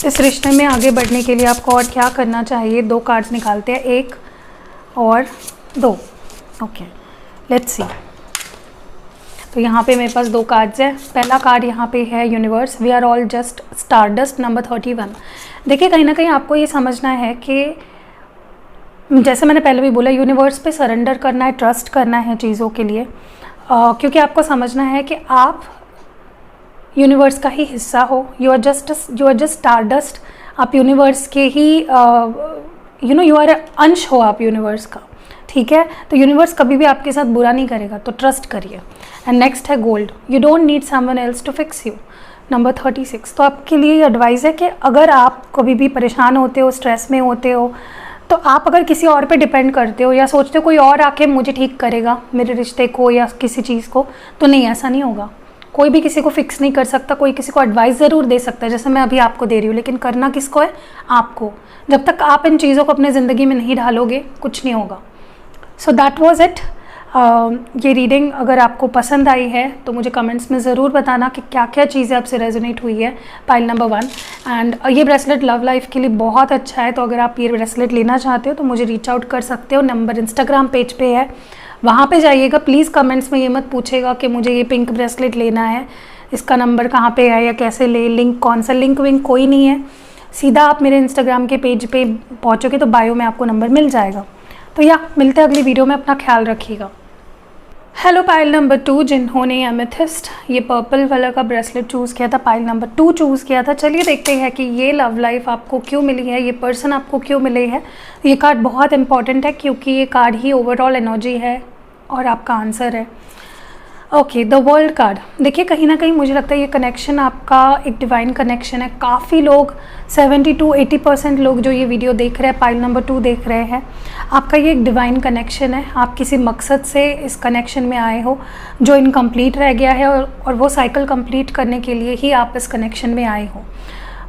इस रिश्ते में आगे बढ़ने के लिए आपको और क्या करना चाहिए? 2 कार्ड्स निकालते हैं, 1 और 2। Okay, let's see. तो यहाँ पे मेरे पास 2 कार्ड्स हैं। पहला कार्ड यहाँ पे है universe, we are all just stardust, number 31। देखिए कहीं ना कहीं आपको ये समझना है कि जैसे मैंने पहले भी बोला, यूनिवर्स पे सरेंडर करना है, ट्रस्ट करना है चीज़ों के लिए, क्योंकि आपको समझना है कि आप यूनिवर्स का ही हिस्सा हो। यू आर जस्ट स्टारडस्ट, आप यूनिवर्स के ही यू आर अंश हो आप यूनिवर्स का, ठीक है। तो यूनिवर्स कभी भी आपके साथ बुरा नहीं करेगा, तो ट्रस्ट करिए। एंड नेक्स्ट है gold, you don't need someone else to fix you, number 36। तो आपके लिए एडवाइस है कि अगर आप कभी भी परेशान होते हो, स्ट्रेस में होते हो, तो आप अगर किसी और पे डिपेंड करते हो या सोचते हो कोई और आके मुझे ठीक करेगा मेरे रिश्ते को या किसी चीज़ को, तो नहीं, ऐसा नहीं होगा। कोई भी किसी को फिक्स नहीं कर सकता, कोई किसी को एडवाइस ज़रूर दे सकता है जैसे मैं अभी आपको दे रही हूँ, लेकिन करना किसको है? आपको। जब तक आप इन चीज़ों को अपने ज़िंदगी में नहीं ढालोगे कुछ नहीं होगा। So that was it. ये रीडिंग अगर आपको पसंद आई है तो मुझे कमेंट्स में ज़रूर बताना कि क्या क्या चीज़ें आपसे रेजोनेट हुई है, पाइल नंबर 1। एंड ये ब्रेसलेट लव लाइफ के लिए बहुत अच्छा है, तो अगर आप ये ब्रेसलेट लेना चाहते हो तो मुझे रीच आउट कर सकते हो। नंबर इंस्टाग्राम पेज पे है, वहाँ पे जाइएगा। प्लीज़ कमेंट्स में ये मत पूछेगा कि मुझे ये पिंक ब्रेसलेट लेना है, इसका नंबर कहाँ पे है या कैसे ले, लिंक कौन सा, लिंक विंक कोई नहीं है। सीधा आप मेरे इंस्टाग्राम के पेज पे पहुँचोगे तो बायो में आपको नंबर मिल जाएगा। तो या मिलते हैं अगली वीडियो में, अपना ख्याल रखिएगा। हेलो पाइल नंबर 2, जिन्होंने एमेथिस्ट ये पर्पल कलर का ब्रेसलेट चूज़ किया था, पाइल नंबर 2 चूज़ किया था। चलिए देखते हैं कि ये लव लाइफ आपको क्यों मिली है, ये पर्सन आपको क्यों मिले है। ये कार्ड बहुत इंपॉर्टेंट है क्योंकि ये कार्ड ही ओवरऑल एनर्जी है और आपका आंसर है। Okay, the world card. देखिए कहीं ना कहीं मुझे लगता है ये कनेक्शन आपका एक डिवाइन कनेक्शन है। काफ़ी लोग 70 to 80% लोग जो ये वीडियो देख रहे हैं, पाइल नंबर 2 देख रहे हैं, आपका ये एक डिवाइन कनेक्शन है। आप किसी मकसद से इस कनेक्शन में आए हो जो इनकम्प्लीट रह गया है और वो साइकिल कंप्लीट करने के लिए ही आप इस कनेक्शन में आए हो।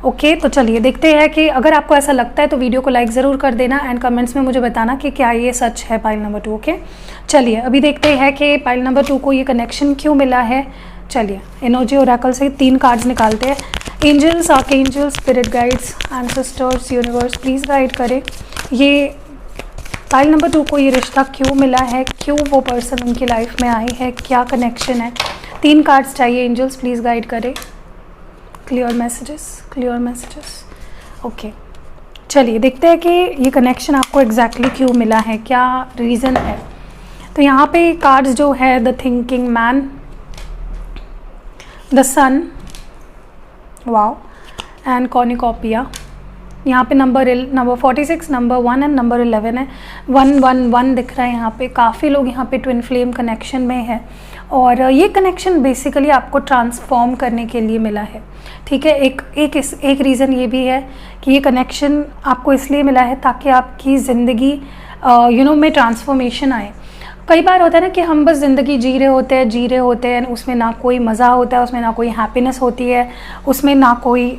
ओके, तो चलिए देखते हैं कि अगर आपको ऐसा लगता है तो वीडियो को लाइक ज़रूर कर देना एंड कमेंट्स में मुझे बताना कि क्या ये सच है पाइल नंबर 2। ओके, चलिए अभी देखते हैं कि पाइल नंबर 2 को ये कनेक्शन क्यों मिला है, चलिए एनर्जी ओरेकल से 3 कार्ड्स निकालते हैं। Angels, archangels, spirit guides, ancestors, universe please guide करें। ये पाइल नंबर 2 को ये रिश्ता क्यों मिला है, क्यों वो पर्सन उनकी लाइफ में आई है, क्या कनेक्शन है। 3 कार्ड्स चाहिए। एंजल्स प्लीज़ गाइड करें। Clear messages, clear messages. Okay, चलिए देखते हैं कि ये कनेक्शन आपको एग्जैक्टली क्यों मिला है, क्या रीज़न है। तो यहाँ पे कार्ड्स जो है, the thinking man, the sun, wow, and cornucopia. यहाँ पे नंबर 46, नंबर 1 एंड नंबर 11 है। 111 दिख रहा है यहाँ पे। काफ़ी लोग यहाँ पे ट्विन फ्लेम कनेक्शन में है और ये कनेक्शन बेसिकली आपको ट्रांसफॉर्म करने के लिए मिला है। ठीक है, एक रीज़न ये भी है कि ये कनेक्शन आपको इसलिए मिला है ताकि आपकी ज़िंदगी में ट्रांसफॉर्मेशन आए। कई बार होता है ना कि हम बस ज़िंदगी जी रहे होते हैं, उसमें ना कोई मज़ा होता है, उसमें ना कोई हैप्पीनेस होती है, उसमें ना कोई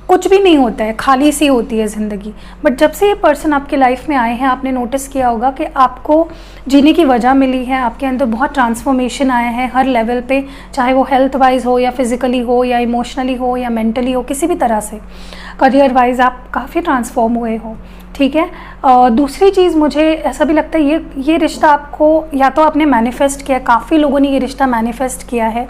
कुछ भी नहीं होता है, खाली सी होती है ज़िंदगी। बट जब से ये पर्सन आपकी लाइफ में आए हैं, आपने नोटिस किया होगा कि आपको जीने की वजह मिली है, आपके अंदर बहुत ट्रांसफॉर्मेशन आया है हर लेवल पे, चाहे वो हेल्थ वाइज हो या फिज़िकली हो या इमोशनली हो या मेंटली हो, किसी भी तरह से। करियर वाइज आप काफ़ी ट्रांसफॉर्म हुए हो। ठीक है, दूसरी चीज़ मुझे ऐसा भी लगता है ये रिश्ता आपको या तो आपने मैनिफेस्ट किया, काफ़ी लोगों ने ये रिश्ता मैनिफेस्ट किया है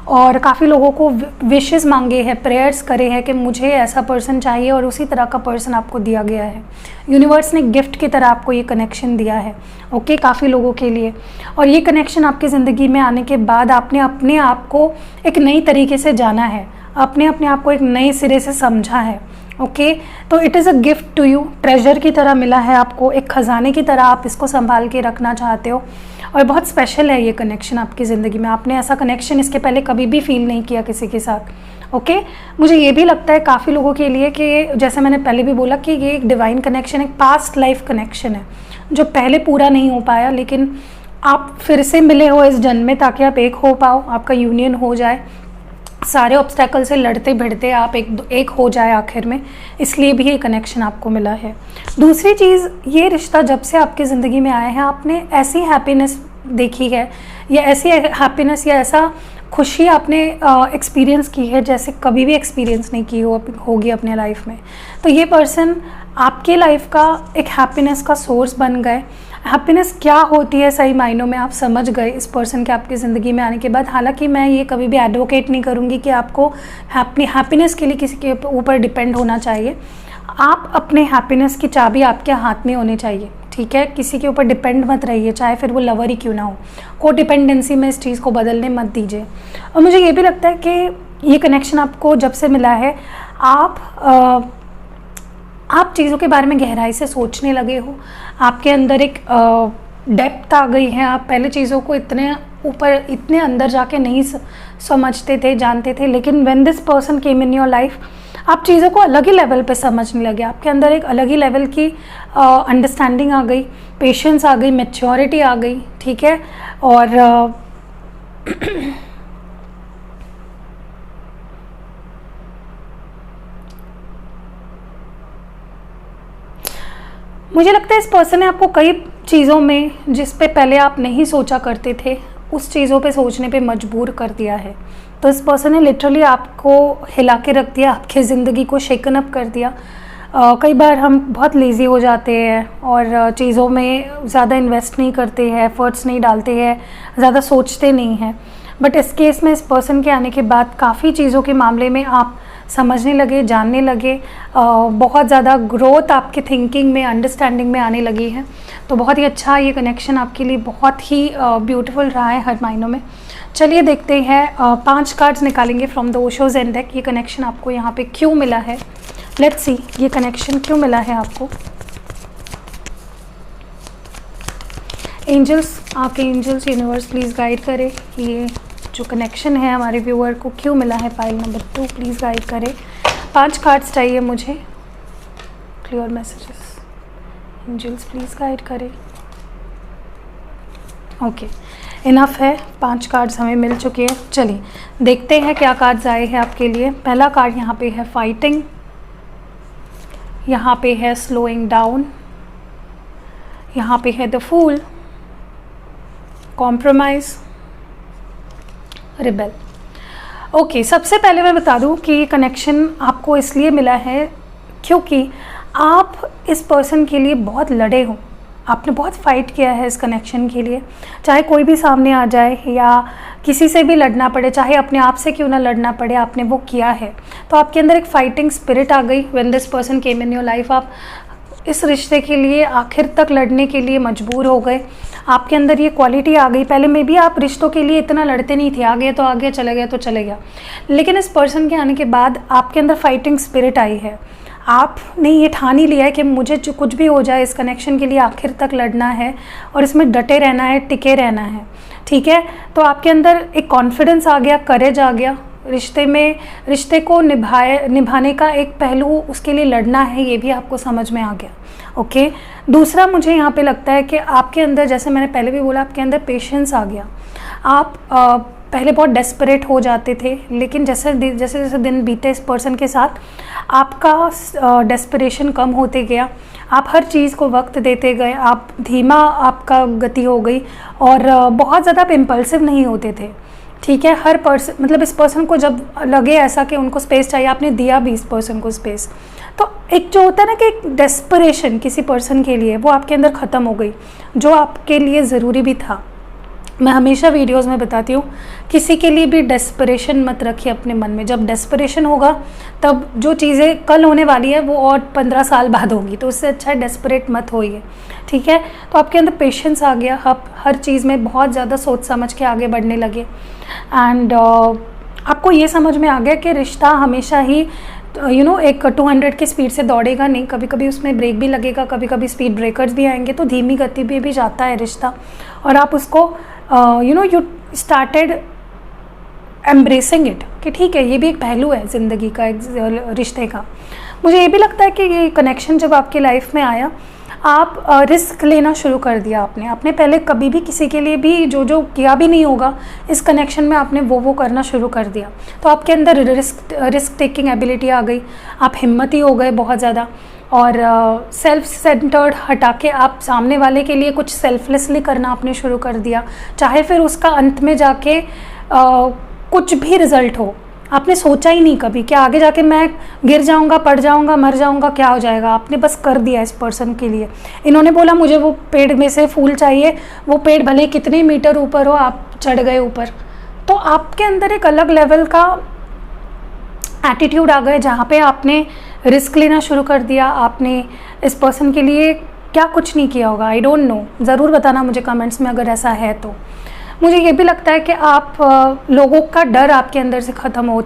और काफ़ी लोगों को विशेस मांगे हैं, प्रेयर्स करे हैं कि मुझे ऐसा पर्सन चाहिए और उसी तरह का पर्सन आपको दिया गया है। यूनिवर्स ने गिफ्ट की तरह आपको ये कनेक्शन दिया है। ओके, काफ़ी लोगों के लिए। और ये कनेक्शन आपकी ज़िंदगी में आने के बाद आपने अपने आप को एक नई तरीके से जाना है, अपने आप को एक नए सिरे से समझा है। ओके, तो it is a gift to you, treasure की तरह मिला है आपको, एक ख़जाने की तरह आप इसको संभाल के रखना चाहते हो और बहुत स्पेशल है ये कनेक्शन आपकी ज़िंदगी में। आपने ऐसा कनेक्शन इसके पहले कभी भी फील नहीं किया किसी के साथ। ओके, मुझे ये भी लगता है काफ़ी लोगों के लिए कि जैसे मैंने पहले भी बोला कि ये एक डिवाइन कनेक्शन, एक पास्ट लाइफ कनेक्शन है जो पहले पूरा नहीं हो पाया, लेकिन आप फिर से मिले हो इस जन्म में ताकि आप एक हो पाओ, आपका यूनियन हो जाए, सारे ऑब्स्टेकल से लड़ते भिड़ते आप एक हो जाए आखिर में, इसलिए भी ये कनेक्शन आपको मिला है। दूसरी चीज़, ये रिश्ता जब से आपकी ज़िंदगी में आया है, आपने ऐसी हैप्पीनेस देखी है या ऐसी हैप्पीनेस या ऐसा खुशी आपने एक्सपीरियंस की है जैसे कभी भी एक्सपीरियंस नहीं की होगी अपने लाइफ में। तो ये पर्सन आपके लाइफ का एक हैप्पीनेस का सोर्स बन गए। हैप्पीनेस क्या होती है सही मायनों में आप समझ गए इस पर्सन के आपकी ज़िंदगी में आने के बाद। हालांकि मैं ये कभी भी एडवोकेट नहीं करूँगी कि आपको हैप्पीनेस के लिए किसी के ऊपर डिपेंड होना चाहिए। आप अपने हैप्पीनेस की चाबी आपके हाथ में होनी चाहिए। ठीक है, किसी के ऊपर डिपेंड मत रहिए, चाहे फिर वो लवर ही क्यों ना हो। को डिपेंडेंसी में इस चीज़ को बदलने मत दीजिए। और मुझे ये भी लगता है कि ये कनेक्शन आपको जब से मिला है, आप चीज़ों के बारे में गहराई से सोचने लगे हो, आपके अंदर एक डेप्थ आ गई है। आप पहले चीज़ों को इतने ऊपर, इतने अंदर जाके नहीं समझते थे, जानते थे, लेकिन when this person came in your life, आप चीज़ों को अलग ही लेवल पे समझने लगे। आपके अंदर एक अलग ही लेवल की अंडरस्टैंडिंग आ गई, पेशेंस आ गई, मैच्योरिटी आ गई। ठीक है, और मुझे लगता है इस पर्सन ने आपको कई चीज़ों में, जिस पे पहले आप नहीं सोचा करते थे, उस चीज़ों पे सोचने पे मजबूर कर दिया है। तो इस पर्सन ने लिटरली आपको हिला के रख दिया, आपकी ज़िंदगी को शेकन अप कर दिया। कई बार हम बहुत लेज़ी हो जाते हैं और चीज़ों में ज़्यादा इन्वेस्ट नहीं करते हैं, एफर्ट्स नहीं डालते हैं, ज़्यादा सोचते नहीं हैं। बट इस केस में इस पर्सन के आने के बाद काफ़ी चीज़ों के मामले में आप समझने लगे, जानने लगे, बहुत ज़्यादा ग्रोथ आपके थिंकिंग में, अंडरस्टैंडिंग में आने लगी है। तो बहुत ही अच्छा ये कनेक्शन आपके लिए बहुत ही ब्यूटीफुल रहा है हर मायनों में। चलिए देखते हैं, 5 कार्ड्स निकालेंगे from the Osho zen deck. ये कनेक्शन आपको यहाँ पे क्यों मिला है, लेट्स सी ये कनेक्शन क्यों मिला है आपको। एंजल्स, आपके एंजल्स, यूनिवर्स प्लीज़ गाइड करें, ये जो कनेक्शन है हमारे व्यूअर को क्यों मिला है। फाइल नंबर 2 प्लीज़ गाइड करें। 5 कार्ड्स चाहिए मुझे। Clear messages, angels please guide करें। ओके, इनफ है, 5 कार्ड्स हमें मिल चुके हैं। चलिए देखते हैं क्या कार्ड्स आए हैं आपके लिए। पहला कार्ड यहाँ पे है फाइटिंग, यहाँ पे है स्लोइंग डाउन, यहाँ पे है the fool, compromise, rebel. Okay, सबसे पहले मैं बता दूं कि ये कनेक्शन आपको इसलिए मिला है क्योंकि आप इस पर्सन के लिए बहुत लड़े हो, आपने बहुत फाइट किया है इस कनेक्शन के लिए। चाहे कोई भी सामने आ जाए या किसी से भी लड़ना पड़े, चाहे अपने आप से क्यों ना लड़ना पड़े, आपने वो किया है। तो आपके अंदर एक फाइटिंग स्पिरिट आ गई when this person came in your life. आप इस रिश्ते के लिए आखिर तक लड़ने के लिए मजबूर हो गए, आपके अंदर ये क्वालिटी आ गई। पहले में भी आप रिश्तों के लिए इतना लड़ते नहीं थे, आ गया तो आ गया, चले गया तो चले गया, लेकिन इस पर्सन के आने के बाद आपके अंदर फाइटिंग स्पिरिट आई है। आपने ये ठान ही लिया है कि मुझे जो कुछ भी हो जाए इस कनेक्शन के लिए आखिर तक लड़ना है और इसमें डटे रहना है, टिके रहना है, ठीक है। तो आपके अंदर एक कॉन्फिडेंस आ गया, करेज आ गया, रिश्ते को निभाने का एक पहलू, उसके लिए लड़ना है, ये भी आपको समझ में आ गया। ओके, दूसरा मुझे यहाँ पे लगता है कि आपके अंदर, जैसे मैंने पहले भी बोला, आपके अंदर पेशेंस आ गया। आप पहले बहुत डेस्परेट हो जाते थे, लेकिन जैसे जैसे दिन बीते इस पर्सन के साथ आपका डेस्परेशन कम होते गया, आप हर चीज़ को वक्त देते गए, आप धीमा आपका गति हो गई और बहुत ज़्यादा आप इम्पल्सिव नहीं होते थे, ठीक है। हर पर्सन, मतलब इस पर्सन को जब लगे ऐसा कि उनको स्पेस चाहिए, आपने दिया भी इस पर्सन को स्पेस। तो एक जो होता है ना कि एक डेस्परेशन किसी पर्सन के लिए, वो आपके अंदर ख़त्म हो गई, जो आपके लिए ज़रूरी भी था। मैं हमेशा वीडियोस में बताती हूँ, किसी के लिए भी डेस्परेशन मत रखिए अपने मन में। जब डेस्परेशन होगा तब जो चीज़ें कल होने वाली है वो और 15 साल बाद होगी, तो उससे अच्छा है डेस्परेट मत होइए, ठीक है। तो आपके अंदर पेशेंस आ गया, आप हर चीज़ में बहुत ज़्यादा सोच समझ के आगे बढ़ने लगे। एंड आपको ये समझ में आ गया कि रिश्ता हमेशा ही एक 200 की स्पीड से दौड़ेगा नहीं, कभी कभी उसमें ब्रेक भी लगेगा, कभी कभी स्पीड ब्रेकर्स भी आएंगे, तो धीमी गति पे भी जाता है रिश्ता। और आप उसको यू स्टार्टेड एम्ब्रेसिंग इट कि ठीक है, ये भी एक पहलू है ज़िंदगी का, एक रिश्ते का। मुझे ये भी लगता है कि ये कनेक्शन जब आपकी लाइफ में आया, आप रिस्क लेना शुरू कर दिया आपने पहले कभी भी किसी के लिए भी जो किया भी नहीं होगा, इस कनेक्शन में आपने वो करना शुरू कर दिया। तो आपके अंदर रिस्क टेकिंग एबिलिटी आ गई, आप हिम्मती हो गए बहुत ज़्यादा, और सेल्फ सेंटर्ड हटा के आप सामने वाले के लिए कुछ सेल्फलेसली करना आपने शुरू कर दिया, चाहे फिर उसका अंत में जाके कुछ भी रिज़ल्ट हो। आपने सोचा ही नहीं कभी कि आगे जाके मैं गिर जाऊंगा, पड़ जाऊंगा, मर जाऊंगा, क्या हो जाएगा, आपने बस कर दिया इस पर्सन के लिए। इन्होंने बोला मुझे वो पेड़ में से फूल चाहिए, वो पेड़ भले कितने मीटर ऊपर हो, आप चढ़ गए ऊपर। तो आपके अंदर एक अलग लेवल का एटीट्यूड आ गए, जहाँ पे आपने रिस्क लेना शुरू कर दिया। आपने इस पर्सन के लिए क्या कुछ नहीं किया होगा, आई डोंट नो, ज़रूर बताना मुझे कमेंट्स में अगर ऐसा है तो। मुझे ये भी लगता है कि आप लोगों का डर आपके अंदर से ख़त्म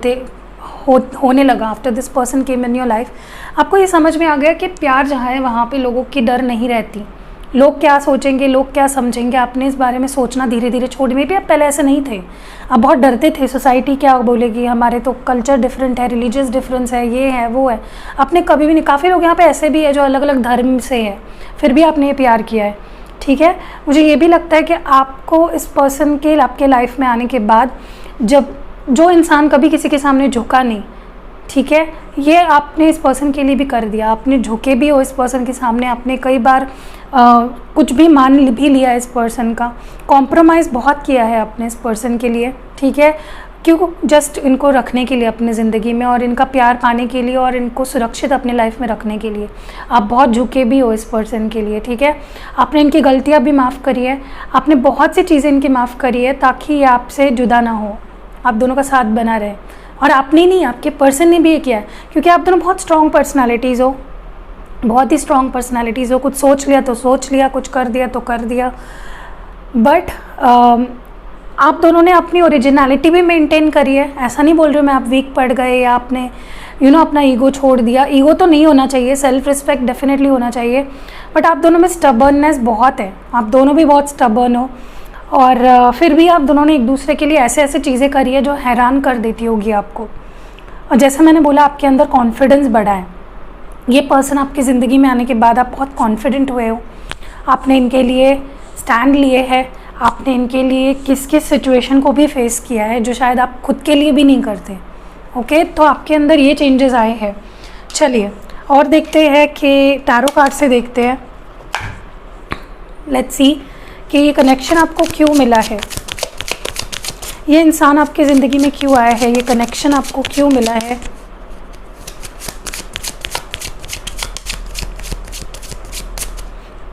होने लगा after this person came in your life. आपको ये समझ में आ गया कि प्यार जहाँ है वहाँ पे लोगों की डर नहीं रहती, लोग क्या सोचेंगे, लोग क्या समझेंगे, आपने इस बारे में सोचना धीरे धीरे छोड़। में भी आप पहले ऐसे नहीं थे, आप बहुत डरते थे, सोसाइटी क्या बोलेगी, हमारे तो कल्चर डिफरेंट है, रिलीजियस डिफरेंस है, ये है वो है। आपने कभी भी नहीं, काफ़ी लोग यहाँ पे ऐसे भी है जो अलग अलग धर्म से है, फिर भी आपने ये प्यार किया है, ठीक है। मुझे ये भी लगता है कि आपको इस पर्सन के आपके लाइफ में आने के बाद, जब जो इंसान कभी किसी के सामने झुका नहीं, ठीक है, ये आपने इस पर्सन के लिए भी कर दिया। आपने झुके भी हो इस पर्सन के सामने, आपने कई बार कुछ भी मान भी लिया इस पर्सन का, कॉम्प्रोमाइज़ बहुत किया है आपने इस पर्सन के लिए, ठीक है। क्यों? जस्ट इनको रखने के लिए अपनी ज़िंदगी में, और इनका प्यार पाने के लिए, और इनको सुरक्षित अपने लाइफ में रखने के लिए आप बहुत झुके भी हो इस पर्सन के लिए, ठीक है। आपने इनकी गलतियाँ भी माफ़ करी है, आपने बहुत सी चीज़ें इनकी माफ़ करी है ताकि ये आपसे जुदा ना हो, आप दोनों का साथ बना रहे। और आपने नहीं, आपके पर्सन ने भी ये किया है, क्योंकि आप दोनों बहुत स्ट्रॉन्ग पर्सनैलिटीज़ हो, बहुत ही स्ट्रॉन्ग पर्सनैलिटीज़ हो। कुछ सोच लिया तो सोच लिया, कुछ कर दिया तो कर दिया, बट आप दोनों ने अपनी ओरिजिनलिटी भी मेंटेन करी है। ऐसा नहीं बोल रही हूँ मैं आप वीक पड़ गए या आपने अपना ईगो छोड़ दिया। ईगो तो नहीं होना चाहिए, सेल्फ रिस्पेक्ट डेफिनेटली होना चाहिए, बट आप दोनों में स्टबर्ननेस बहुत है, आप दोनों भी बहुत स्टबर्न हो, और फिर भी आप दोनों ने एक दूसरे के लिए ऐसे ऐसे चीज़ें करी है जो हैरान कर देती होगी आपको। और जैसा मैंने बोला, आपके अंदर कॉन्फिडेंस बढ़ा है। ये पर्सन आपकी ज़िंदगी में आने के बाद आप बहुत कॉन्फिडेंट हुए हो, आपने इनके लिए स्टैंड लिए है, आपने इनके लिए किस किस सिचुएशन को भी फेस किया है जो शायद आप खुद के लिए भी नहीं करते। ओके, तो आपके अंदर ये चेंजेस आए हैं। चलिए और देखते हैं कि टैरो कार्ड से देखते हैं, लेट्स सी कि ये कनेक्शन आपको क्यों मिला है। ये इंसान आपकी ज़िंदगी में क्यों आया है, ये कनेक्शन आपको क्यों मिला है।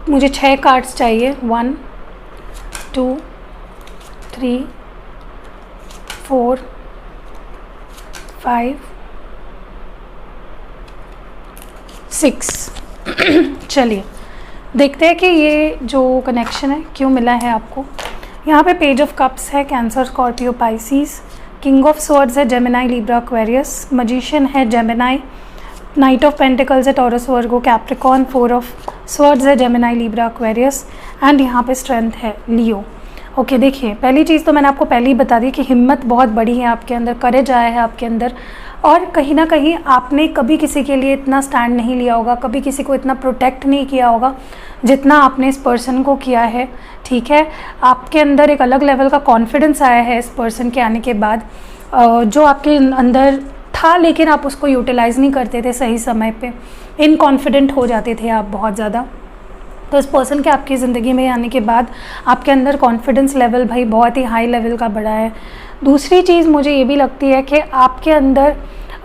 मुझे 6 कार्ड्स चाहिए। 1 2 3 4 5 6 चलिए देखते हैं कि ये जो कनेक्शन है क्यों मिला है आपको। यहाँ पे पेज ऑफ कप्स है, cancer, Scorpio, Pisces. King of swords है, जेमिनाई, लिब्रा, एक्वेरियस। मजिशियन है, जेमिनाई। नाइट ऑफ पेंटिकल्स है, taurus, Virgo, Capricorn. 4 of swords है, जेमिनाई, लिब्रा, एक्वेरियस। एंड यहाँ पे स्ट्रेंथ है, लियो। ओके देखिए, पहली चीज़ तो मैंने आपको पहले ही बता दी कि हिम्मत बहुत बड़ी है आपके अंदर, करेज आया है आपके अंदर, और कहीं ना कहीं आपने कभी किसी के लिए इतना स्टैंड नहीं लिया होगा, कभी किसी को इतना प्रोटेक्ट नहीं किया होगा जितना आपने इस पर्सन को किया है। ठीक है, आपके अंदर एक अलग लेवल का कॉन्फिडेंस आया है इस पर्सन के आने के बाद, जो आपके अंदर था लेकिन आप उसको यूटिलाइज़ नहीं करते थे सही समय पे, इनकॉन्फिडेंट हो जाते थे आप बहुत ज़्यादा। तो इस पर्सन के आपकी ज़िंदगी में आने के बाद आपके अंदर कॉन्फिडेंस लेवल भाई बहुत ही हाई लेवल का बढ़ा है। दूसरी चीज़ मुझे ये भी लगती है कि आपके अंदर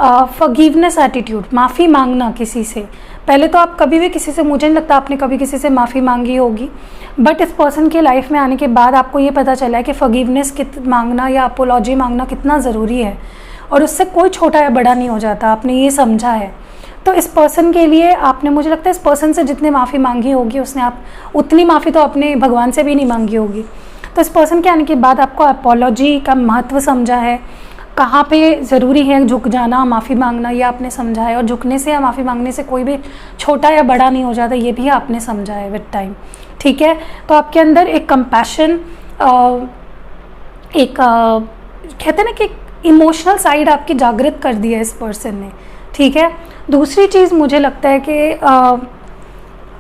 फॉरगिवनेस एटीट्यूड, माफ़ी मांगना किसी से। पहले तो आप कभी भी किसी से, मुझे नहीं लगता आपने कभी किसी से माफ़ी मांगी होगी, बट इस पर्सन के लाइफ में आने के बाद आपको ये पता चला है कि फॉरगिवनेस मांगना या अपोलॉजी मांगना कितना ज़रूरी है, और उससे कोई छोटा या बड़ा नहीं हो जाता। आपने ये समझा है। तो इस पर्सन के लिए आपने, मुझे लगता है इस पर्सन से जितनी माफ़ी मांगी होगी उसने आप उतनी माफ़ी तो अपने भगवान से भी नहीं मांगी होगी। तो इस पर्सन के आने के बाद आपको अपोलॉजी का महत्व समझा है, कहाँ पे ज़रूरी है झुक जाना, माफ़ी मांगना, ये आपने समझा है। और झुकने से या माफ़ी मांगने से कोई भी छोटा या बड़ा नहीं हो जाता, ये भी आपने समझा है विद टाइम। ठीक है, तो आपके अंदर एक कंपैशन, एक कहते हैं ना कि इमोशनल साइड आपकी जागृत कर दी है इस पर्सन ने। ठीक है, दूसरी चीज़ मुझे लगता है कि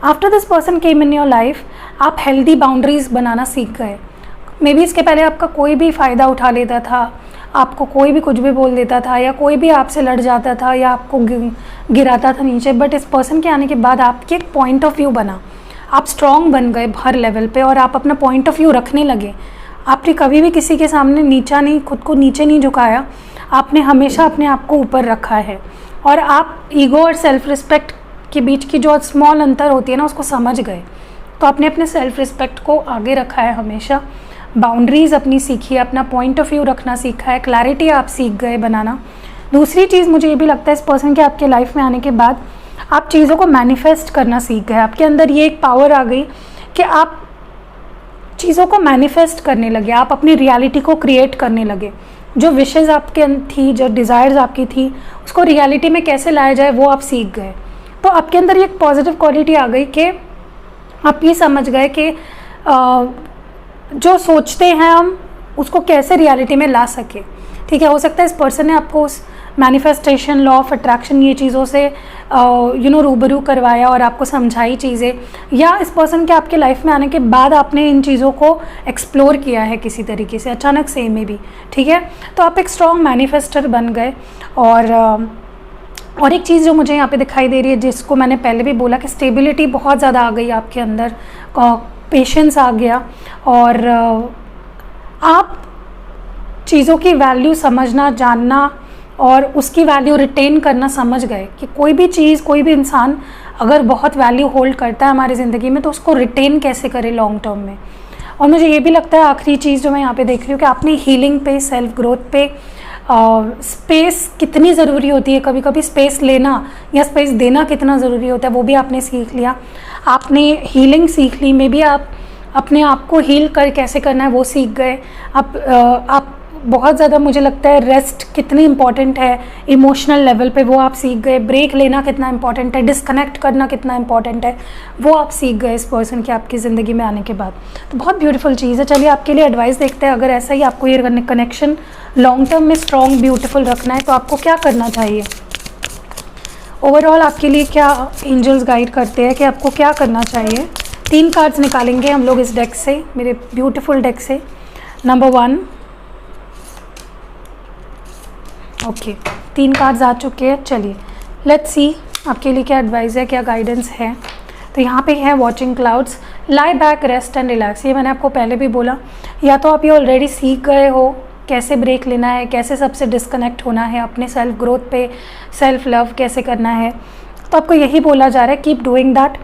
after this person came in your life, आप हेल्दी बाउंड्रीज़ बनाना सीख गए। मे बी इसके पहले आपका कोई भी फ़ायदा उठा लेता था, आपको कोई भी कुछ भी बोल देता था, या कोई भी आपसे लड़ जाता था, या आपको गिराता था नीचे, बट इस पर्सन के आने के बाद आपके एक पॉइंट ऑफ व्यू बना, आप स्ट्रॉन्ग बन गए हर लेवल पे, और आप अपना पॉइंट ऑफ व्यू रखने लगे। आपने कभी भी किसी के सामने नीचा नहीं, खुद को नीचे नहीं झुकाया, आपने हमेशा अपने आप को ऊपर रखा है। और आप ईगो और सेल्फ रिस्पेक्ट के बीच की जो स्मॉल अंतर होती है ना, उसको समझ गए। तो आपने अपने सेल्फ रिस्पेक्ट को आगे रखा है हमेशा, बाउंड्रीज़ अपनी सीखी है, अपना पॉइंट ऑफ व्यू रखना सीखा है, क्लैरिटी आप सीख गए बनाना। दूसरी चीज़ मुझे ये भी लगता है इस पर्सन के आपके लाइफ में आने के बाद आप चीज़ों को मैनिफेस्ट करना सीख गए। आपके अंदर ये एक पावर आ गई कि आप चीज़ों को मैनिफेस्ट करने लगे, आप अपनी रियलिटी को क्रिएट करने लगे। जो विशेज़ आपके थी, जो डिज़ायर्स आपकी थी, उसको रियलिटी में कैसे लाया जाए वो आप सीख गए। तो आपके अंदर ये एक पॉजिटिव क्वालिटी आ गई कि आप ये समझ गए कि जो सोचते हैं हम उसको कैसे रियलिटी में ला सके। ठीक है, हो सकता है इस पर्सन ने आपको उस मैनिफेस्टेशन, लॉ ऑफ अट्रैक्शन, ये चीज़ों से रूबरू करवाया और आपको समझाई चीज़ें, या इस पर्सन के आपके लाइफ में आने के बाद आपने इन चीज़ों को एक्सप्लोर किया है किसी तरीके से, अचानक से में भी। ठीक है, तो आप एक स्ट्रॉन्ग मैनिफेस्टर बन गए। और एक चीज़ जो मुझे यहाँ पे दिखाई दे रही है, जिसको मैंने पहले भी बोला कि स्टेबिलिटी बहुत ज़्यादा आ गई आपके अंदर, पेशेंस आ गया, और आप चीज़ों की वैल्यू समझना, जानना और उसकी वैल्यू रिटेन करना समझ गए कि कोई भी चीज़, कोई भी इंसान अगर बहुत वैल्यू होल्ड करता है हमारी ज़िंदगी में, तो उसको रिटेन कैसे करें लॉन्ग टर्म में। और मुझे ये भी लगता है आखिरी चीज़ जो मैं यहाँ पे देख रही हूँ कि आपने हीलिंग पे, सेल्फ ग्रोथ पे, स्पेस कितनी ज़रूरी होती है, कभी कभी स्पेस लेना या स्पेस देना कितना ज़रूरी होता है, वो भी आपने सीख लिया। आपने हीलिंग सीख ली, में भी आप अपने आप को हील कर कैसे करना है वो सीख गए। आप बहुत ज़्यादा, मुझे लगता है रेस्ट कितनी इंपॉर्टेंट है इमोशनल लेवल पे, वो आप सीख गए। ब्रेक लेना कितना इंपॉर्टेंट है, डिस्कनेक्ट करना कितना इंपॉर्टेंट है, वो आप सीख गए इस पर्सन के आपकी ज़िंदगी में आने के बाद। तो बहुत ब्यूटीफुल चीज़ है। चलिए आपके लिए एडवाइस देखते हैं, अगर ऐसा ही आपको ये कनेक्शन लॉन्ग टर्म में स्ट्रॉन्ग, ब्यूटीफुल रखना है तो आपको क्या करना चाहिए। ओवरऑल आपके लिए क्या एंजल्स गाइड करते हैं कि आपको क्या करना चाहिए। 3 कार्ड्स निकालेंगे हम लोग इस डेक से, मेरे ब्यूटीफुल डेक से। नंबर 1, ओके, 3 कार्ड्स आ चुके हैं। चलिए लेट्स सी आपके लिए क्या एडवाइस है, क्या गाइडेंस है। तो यहाँ पे है watching clouds, lie back, rest and relax. ये मैंने आपको पहले भी बोला, या तो आप ये ऑलरेडी सीख गए हो कैसे ब्रेक लेना है, कैसे सबसे डिस्कनेक्ट होना है, अपने सेल्फ ग्रोथ पे सेल्फ लव कैसे करना है। तो आपको यही बोला जा रहा है, कीप डूइंग दैट।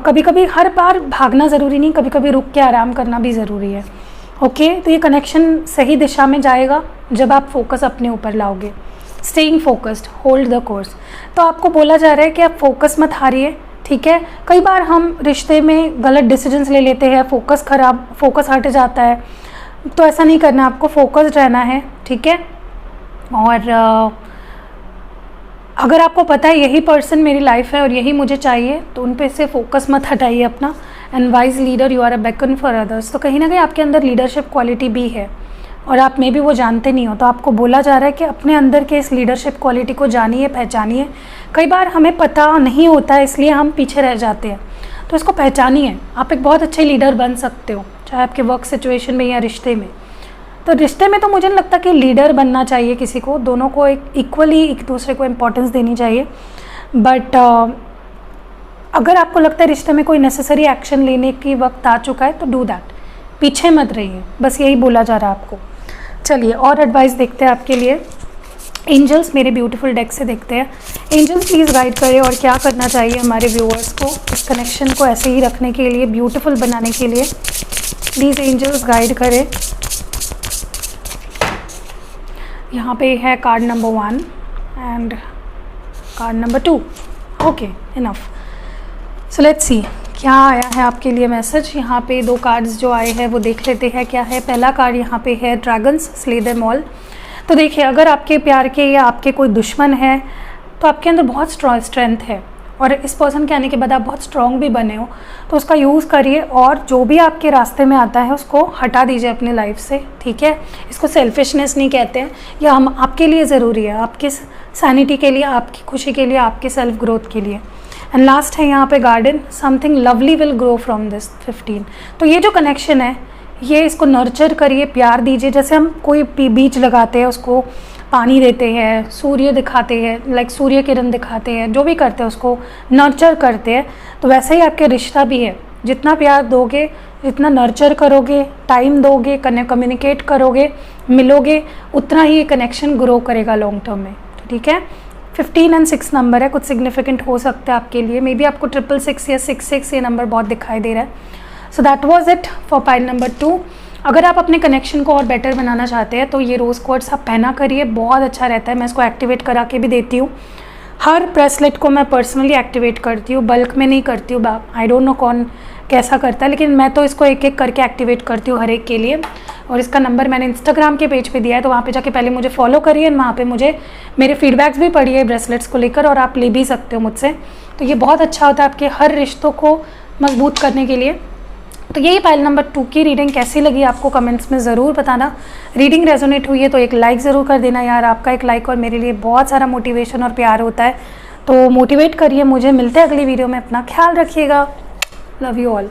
कभी कभी हर बार भागना ज़रूरी नहीं, कभी कभी रुक के आराम करना भी ज़रूरी है। ओके, तो ये कनेक्शन सही दिशा में जाएगा जब आप फोकस अपने ऊपर लाओगे। Staying focused, hold the course. तो आपको बोला जा रहा है कि आप फोकस मत हारिए, ठीक है। कई बार हम रिश्ते में गलत डिसीजंस ले लेते हैं, फोकस हट जाता है, तो ऐसा नहीं करना, आपको फोकस्ड रहना है, ठीक है। और अगर आपको पता है यही पर्सन मेरी लाइफ है और यही मुझे चाहिए, तो उन पे से फोकस मत हटाइए अपना। And wise leader, you are a beacon for others. तो कहीं ना कहीं आपके अंदर लीडरशिप क्वालिटी भी है और आप में भी वो जानते नहीं हो। तो आपको बोला जा रहा है कि अपने अंदर के इस लीडरशिप क्वालिटी को जानिए, पहचानिए। कई बार हमें पता नहीं होता है, इसलिए हम पीछे रह जाते हैं। तो इसको पहचानिए, आप एक बहुत अच्छे लीडर बन सकते हो, चाहे आपके वर्क सिचुएशन में या रिश्ते में। तो रिश्ते में तो मुझे नहीं लगता कि लीडर बनना चाहिए किसी को, दोनों को इक्वली एक दूसरे को इम्पोर्टेंस देनी चाहिए। बट अगर आपको लगता है रिश्ते में कोई नेसेसरी एक्शन लेने की वक्त आ चुका है तो डू दैट, पीछे मत रहिए, बस यही बोला जा रहा है आपको। चलिए और एडवाइस देखते हैं आपके लिए। एंजल्स मेरे ब्यूटीफुल डेक से देखते हैं। एंजल्स प्लीज़ गाइड करें और क्या करना चाहिए हमारे व्यूअर्स को इस कनेक्शन को ऐसे ही रखने के लिए, ब्यूटीफुल बनाने के लिए। प्लीज़ एंजल्स गाइड करें। यहाँ पे है card number 1 and card number 2। Okay, enough. So let's see क्या आया है आपके लिए मैसेज। यहाँ पे 2 कार्ड्स जो आए हैं वो देख लेते हैं क्या है। पहला कार्ड यहाँ पे है ड्रैगन्स, स्ले देम ऑल। तो देखिए, अगर आपके प्यार के या आपके कोई दुश्मन है तो आपके अंदर बहुत स्ट्रेंथ है और इस पर्सन के आने के बाद आप बहुत स्ट्रॉन्ग भी बने हो, तो उसका यूज़ करिए और जो भी आपके रास्ते में आता है उसको हटा दीजिए अपनी लाइफ से, ठीक है। इसको सेल्फिशनेस नहीं कहते हैं, या हम आपके लिए ज़रूरी है, आपकी सैनिटी के लिए, आपकी खुशी के लिए, आपके सेल्फ ग्रोथ के लिए। एंड लास्ट है यहाँ पे garden, something lovely will grow from this 15। तो ये जो कनेक्शन है ये इसको नर्चर करिए, प्यार दीजिए। जैसे हम कोई बीज लगाते हैं, उसको पानी देते हैं, सूर्य दिखाते हैं, लाइक सूर्य किरण दिखाते हैं, जो भी करते हैं उसको नर्चर करते हैं, तो वैसे ही आपके रिश्ता भी है। जितना प्यार दोगे, जितना नर्चर करोगे, टाइम दोगे, कम्युनिकेट करोगे, मिलोगे, उतना ही ये कनेक्शन ग्रो करेगा लॉन्ग टर्म में, ठीक है। 15 और 6 नंबर है, कुछ सिग्निफिकेंट हो सकता है आपके लिए। मे बी आपको 666 या 66 ये नंबर बहुत दिखाई दे रहा है। So that was it for pile number 2। अगर आप अपने कनेक्शन को और बेटर बनाना चाहते हैं तो ये रोज़ क्वार्ट्स आप पहना करिए, बहुत अच्छा रहता है। मैं इसको एक्टिवेट करा के भी देती हूँ। हर ब्रेसलेट को मैं पर्सनली एक्टिवेट करती हूँ, बल्क में नहीं करती हूँ। आई डोंट नो कौन कैसा करता है, लेकिन मैं तो इसको एक एक करके एक्टिवेट करती हूँ हर एक के लिए। और इसका नंबर मैंने इंस्टाग्राम के पेज पे दिया है, तो वहाँ पे जाके पहले मुझे फॉलो करिए, वहाँ पे मुझे मेरे फीडबैक्स भी पढ़िए ब्रेसलेट्स को लेकर, और आप ले भी सकते हो मुझसे। तो ये बहुत अच्छा होता है आपके हर रिश्तों को मजबूत करने के लिए। तो यही पाइल नंबर 2 की रीडिंग कैसी लगी आपको कमेंट्स में ज़रूर बताना। रीडिंग रेजोनेट हुई है तो एक लाइक ज़रूर कर देना यार, आपका एक लाइक और मेरे लिए बहुत सारा मोटिवेशन और प्यार होता है। तो मोटिवेट करिए मुझे। मिलते हैं अगली वीडियो में, अपना ख्याल रखिएगा। Love you all.